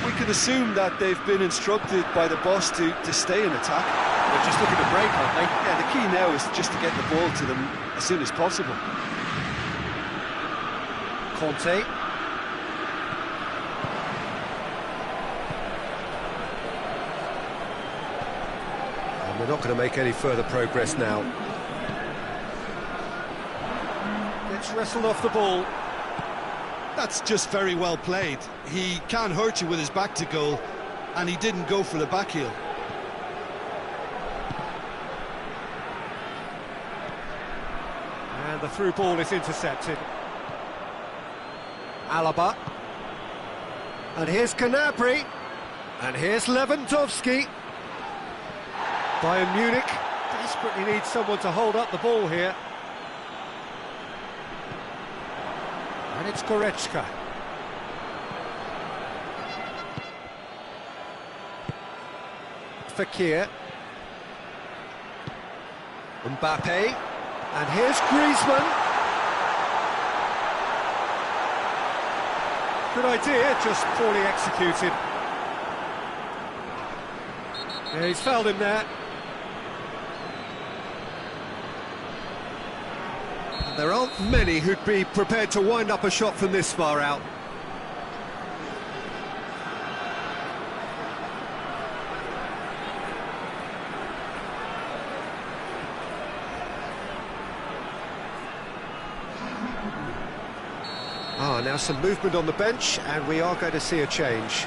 We can assume that they've been instructed by the boss to stay in attack. They're just looking to break, aren't they? Yeah, the key now is just to get the ball to them as soon as possible. Conte. And we're not going to make any further progress now. Gets wrestled off the ball. That's just very well played. He can hurt you with his back to goal, and he didn't go for the back heel. And the through ball is intercepted. Alaba. And here's Gnabry. And here's Lewandowski. Bayern Munich desperately needs someone to hold up the ball here. And it's Goretzka. Fekir. Mbappe. And here's Griezmann. Good idea, just poorly executed. Yeah, he's fouled him there. And there aren't many who'd be prepared to wind up a shot from this far out. Now some movement on the bench, and we are going to see a change.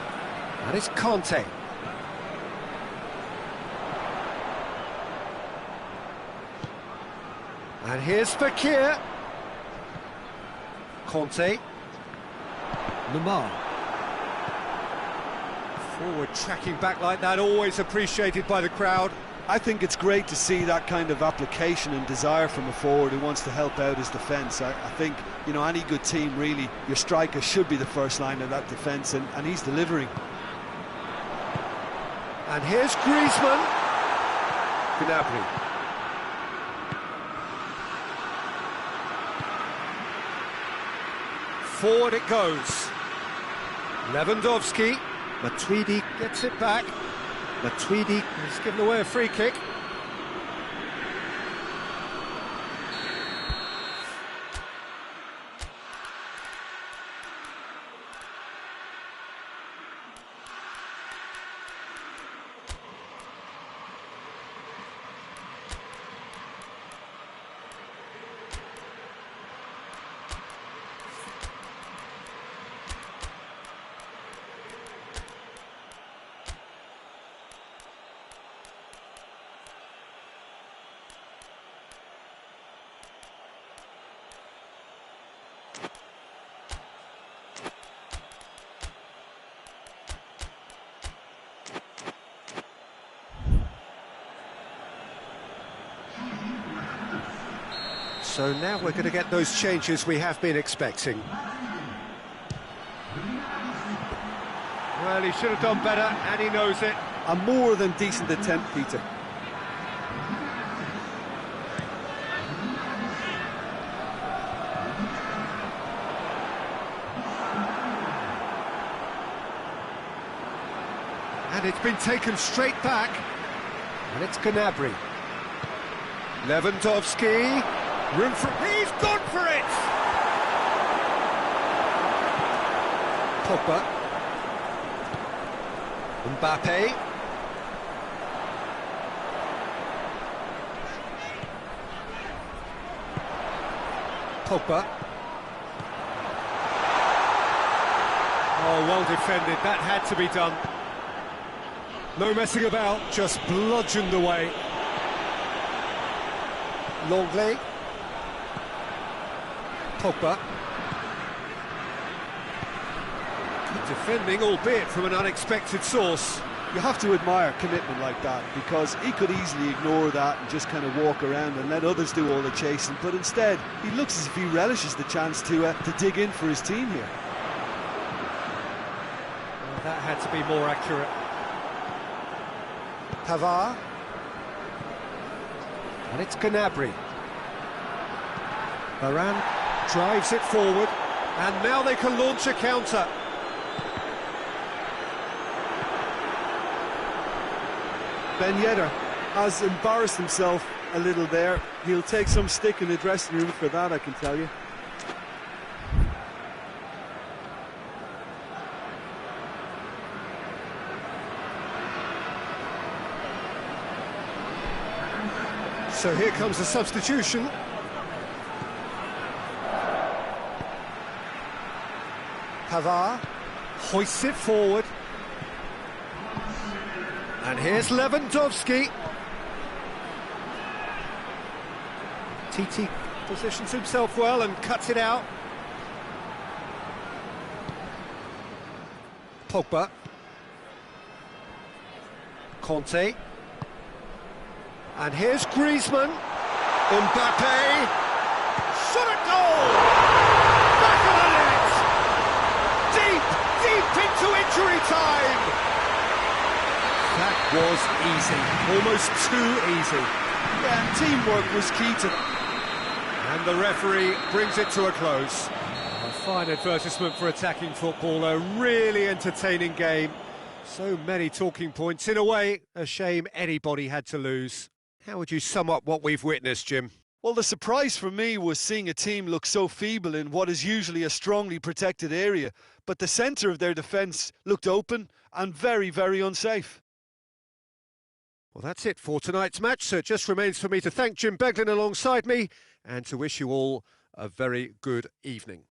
And it's Conte. And here's Fakir. Conte. Lamar. Forward tracking back like that, always appreciated by the crowd. I think it's great to see that kind of application and desire from a forward who wants to help out his defence. I think, you know, any good team, really, your striker should be the first line of that defence, and he's delivering. And here's Griezmann. Gnabry. Forward it goes. Lewandowski. Matuidi gets it back. Matuidi has given away a free kick. So now we're going to get those changes we have been expecting. Well, he should have done better, and he knows it. A more than decent attempt, Peter. And it's been taken straight back. And it's Gnabry. Lewandowski. Room for... He's gone for it! Pogba. Mbappe. Pogba. Oh, well defended. That had to be done. No messing about, just bludgeoned away. Longley. Pogba. Good defending, albeit from an unexpected source. You have to admire commitment like that, because he could easily ignore that and just kind of walk around and let others do all the chasing, but instead he looks as if he relishes the chance to dig in for his team here. Well, that had to be more accurate. Pavard. And it's Gnabry. Varane drives it forward, and now they can launch a counter. Ben Yedder has embarrassed himself a little there. He'll take some stick in the dressing room for that, I can tell you. So here comes the substitution. Pavard hoists it forward. And here's Lewandowski. TT positions himself well and cuts it out. Pogba. Conte. And here's Griezmann. Mbappe. Shot at goal! Back of the net! Deep into injury time! That was easy, almost too easy. Yeah, teamwork was key to that. And the referee brings it to a close. A fine advertisement for attacking football, a really entertaining game. So many talking points. In a way, a shame anybody had to lose. How would you sum up what we've witnessed, Jim? Well, the surprise for me was seeing a team look so feeble in what is usually a strongly protected area, but the centre of their defence looked open and very, very unsafe. Well, that's it for tonight's match, so it just remains for me to thank Jim Beglin alongside me and to wish you all a very good evening.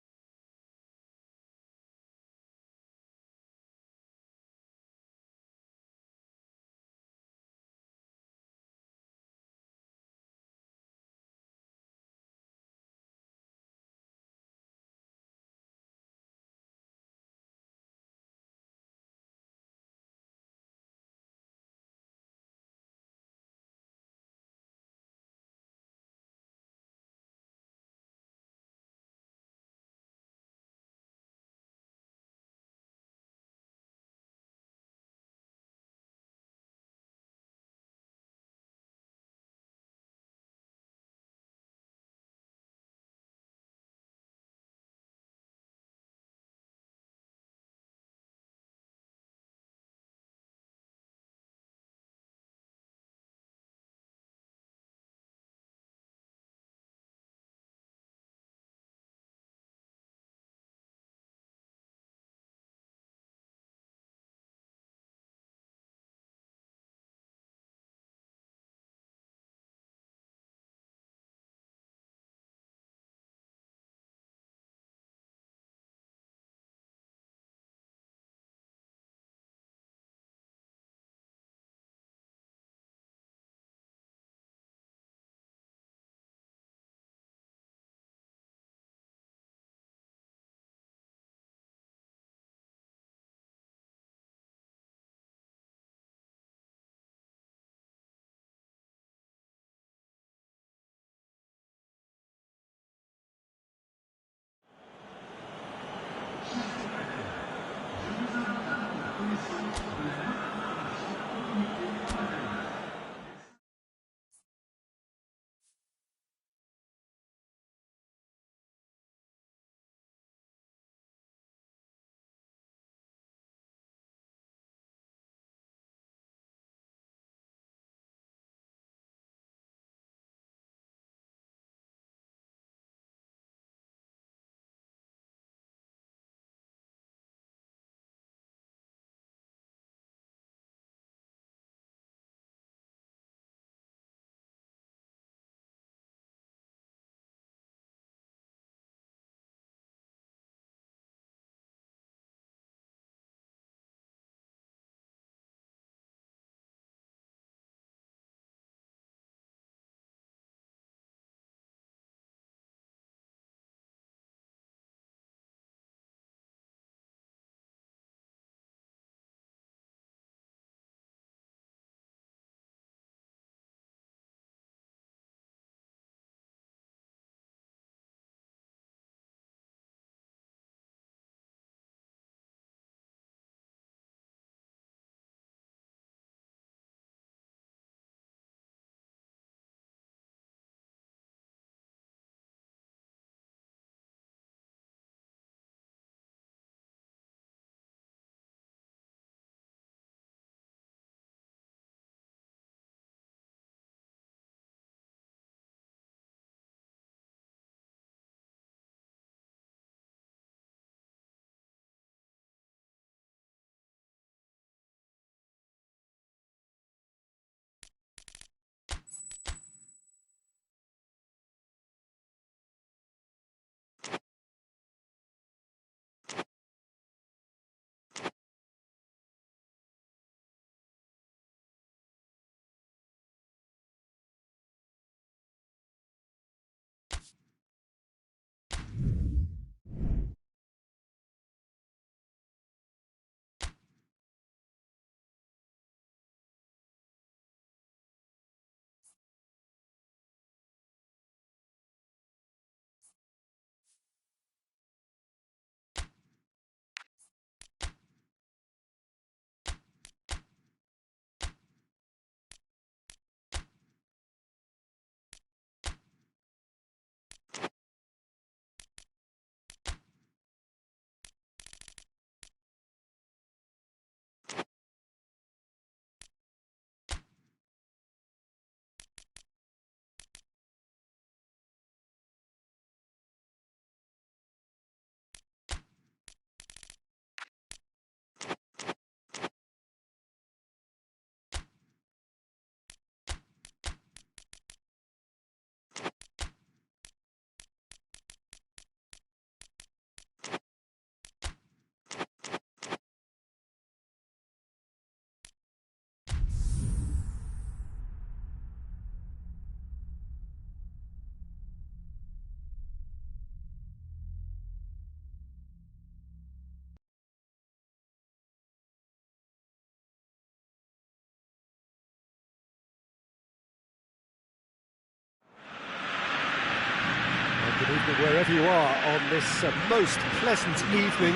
evening, wherever you are on this most pleasant evening.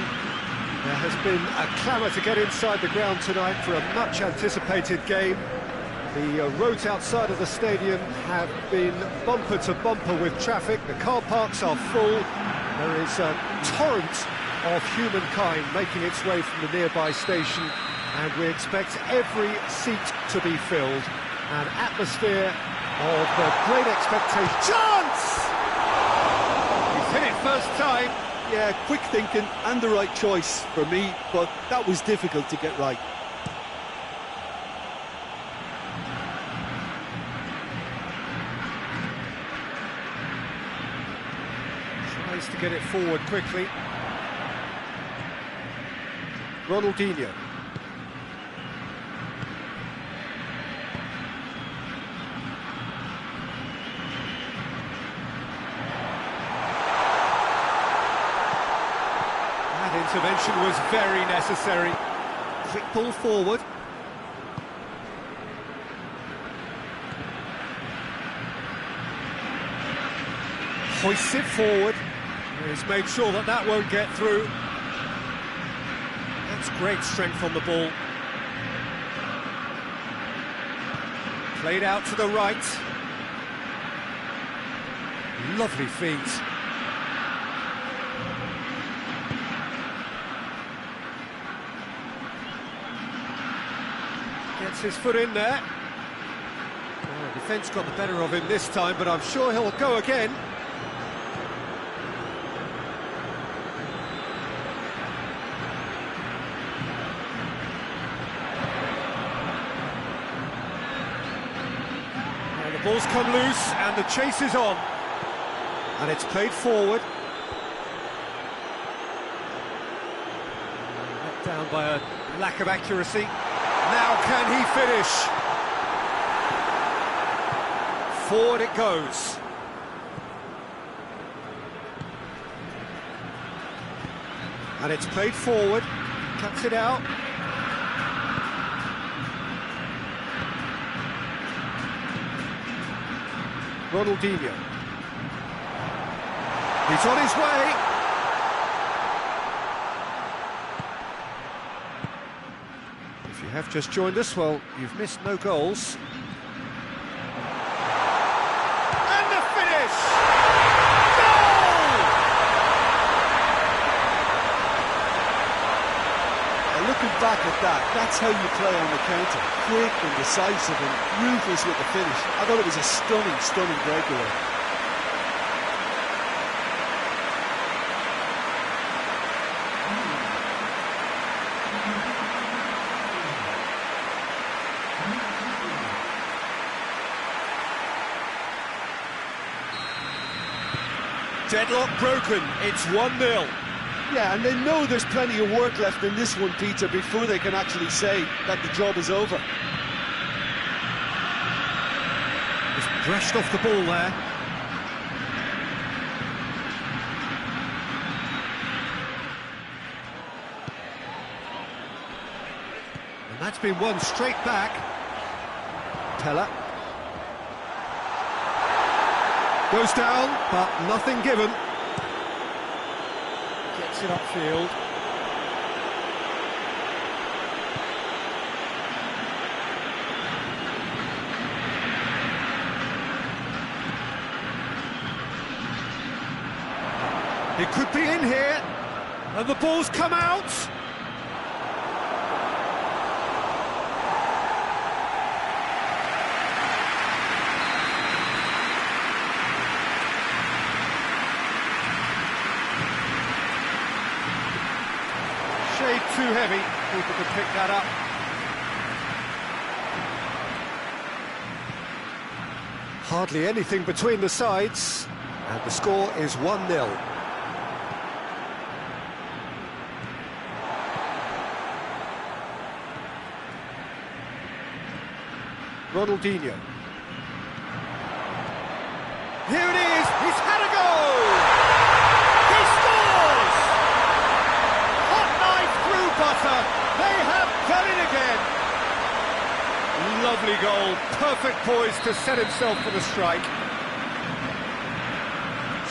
There has been a clamour to get inside the ground tonight for a much-anticipated game. The roads outside of the stadium have been bumper to bumper with traffic. The car parks are full. There is a torrent of humankind making its way from the nearby station, and we expect every seat to be filled. An atmosphere of great expectation. Chance! He's hit it first time. Yeah, quick thinking and the right choice for me, but that was difficult to get right. Tries to get it forward quickly. Ronaldinho. That intervention was very necessary. Quick ball forward. Hoists it forward. He's made sure that that won't get through. That's great strength on the ball. Played out to the right. Lovely feet. Gets his foot in there. Oh, defence got the better of him this time, but I'm sure he'll go again. Ball's come loose and the chase is on. And it's played forward. Let down by a lack of accuracy. Now can he finish? Forward it goes. And it's played forward. Cuts it out. Ronaldinho. He's on his way. If you have just joined us, well, you've missed no goals. And the finish! Goal! And looking back at that, that's how you play on the counter. Quick and decisive and ruthless with the finish. I thought it was a stunning, stunning breakaway. Deadlock broken, it's 1-0. Yeah, and they know there's plenty of work left in this one, Peter, before they can actually say that the job is over. Just brushed off the ball there. And that's been won straight back. Pella. Goes down, but nothing given. Gets it upfield. It could be in here, and the ball's come out. Shade too heavy, people could pick that up. Hardly anything between the sides, and the score is 1-0. Ronaldinho. Here it is, he's had a go! He scores! Hot knife through butter, they have done it again! Lovely goal, perfect poise to set himself for the strike.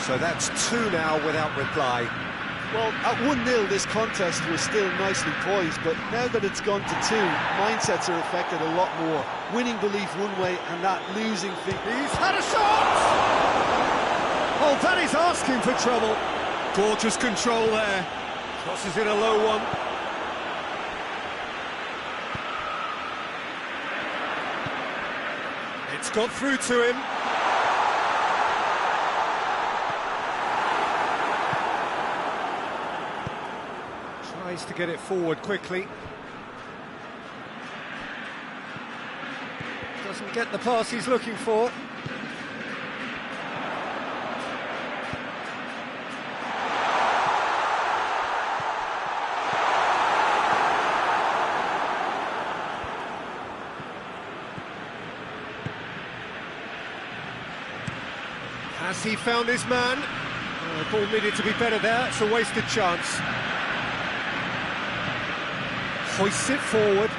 So that's two now without reply. Well, at 1-0 this contest was still nicely poised, but now that it's gone to 2, mindsets are affected a lot more. Winning belief one way and that losing feeling. He's had a shot! Oh, that is asking for trouble. Gorgeous control there. Crosses in a low one. It's got through to him. Tries to get it forward quickly. Doesn't get the pass he's looking for. Has he found his man? The ball needed to be better there. It's a wasted chance. Hoists it forward.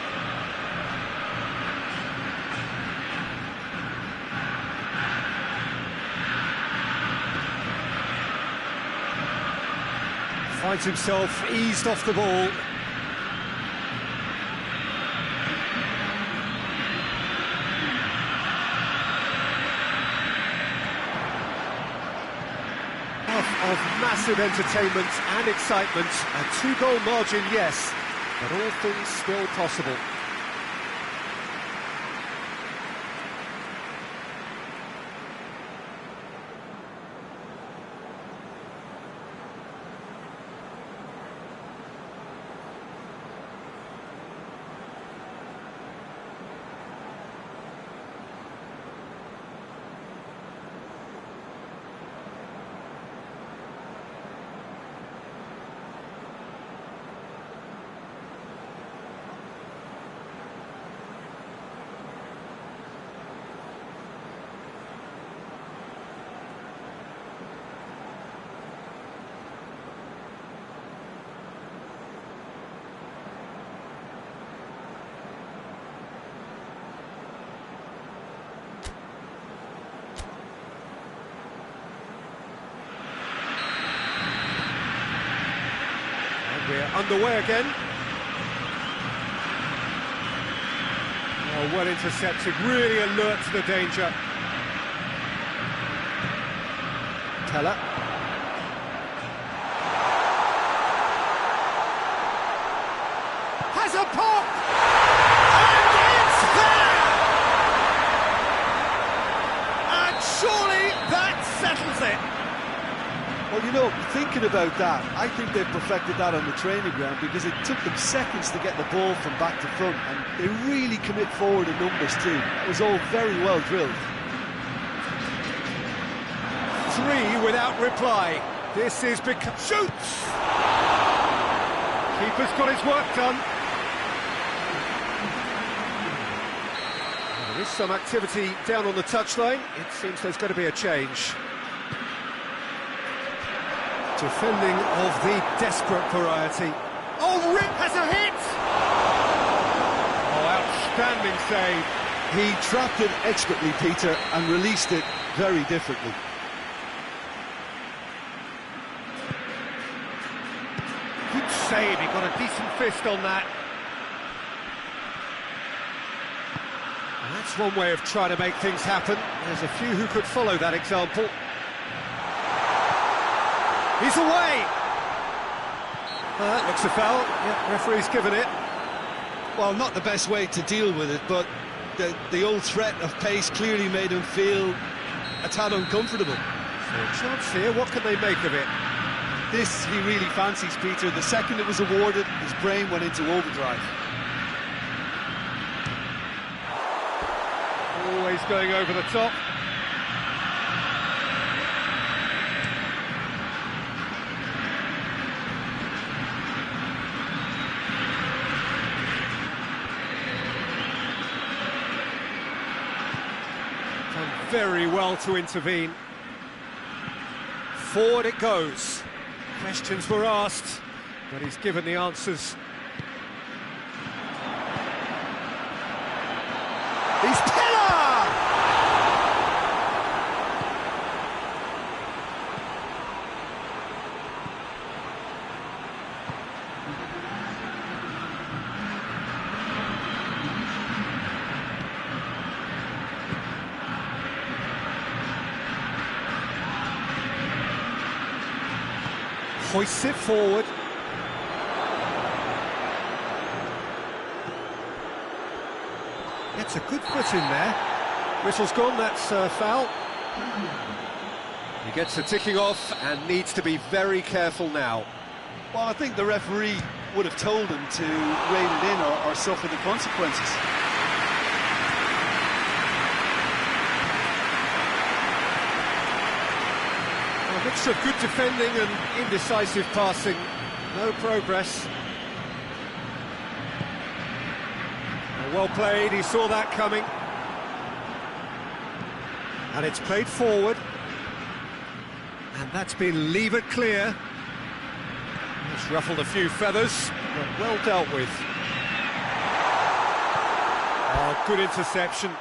Finds himself eased off the ball. Of massive entertainment and excitement. A 2-goal margin, yes, but all things still possible. We're underway again. Oh, well intercepted, really alert to the danger. Teller. Has a pop! And it's there! And surely that settles it. Well, you know, thinking about that, I think they've perfected that on the training ground because it took them seconds to get the ball from back to front, and they really commit forward in numbers too. That was all very well drilled. 3 without reply. This is become... Shoots! Keeper's got his work done. There is some activity down on the touchline. It seems there's going to be a change. Defending of the desperate variety. Oh, Rip has a hit! Oh, outstanding save. He trapped it expertly, Peter, and released it very differently. Good save, he got a decent fist on that. And that's one way of trying to make things happen. There's a few who could follow that example. He's away! That looks a foul. Yeah, referee's given it. Well, not the best way to deal with it, but the old threat of pace clearly made him feel a tad uncomfortable. So a chance here, what can they make of it? This he really fancies, Peter. The second it was awarded, his brain went into overdrive. Always going over the top. Done very well to intervene. Forward it goes. Questions were asked, but he's given the answers. He's Pillar! hoists it forward. Gets a good foot in there. Whistle's gone, that's foul. He gets the ticking off and needs to be very careful now. Well, I think the referee would have told him to rein it in or suffer the consequences. A mix of good defending and indecisive passing. No progress. Well played, he saw that coming. And it's played forward. And that's been levered clear. It's ruffled a few feathers, but well dealt with. Oh, good interception.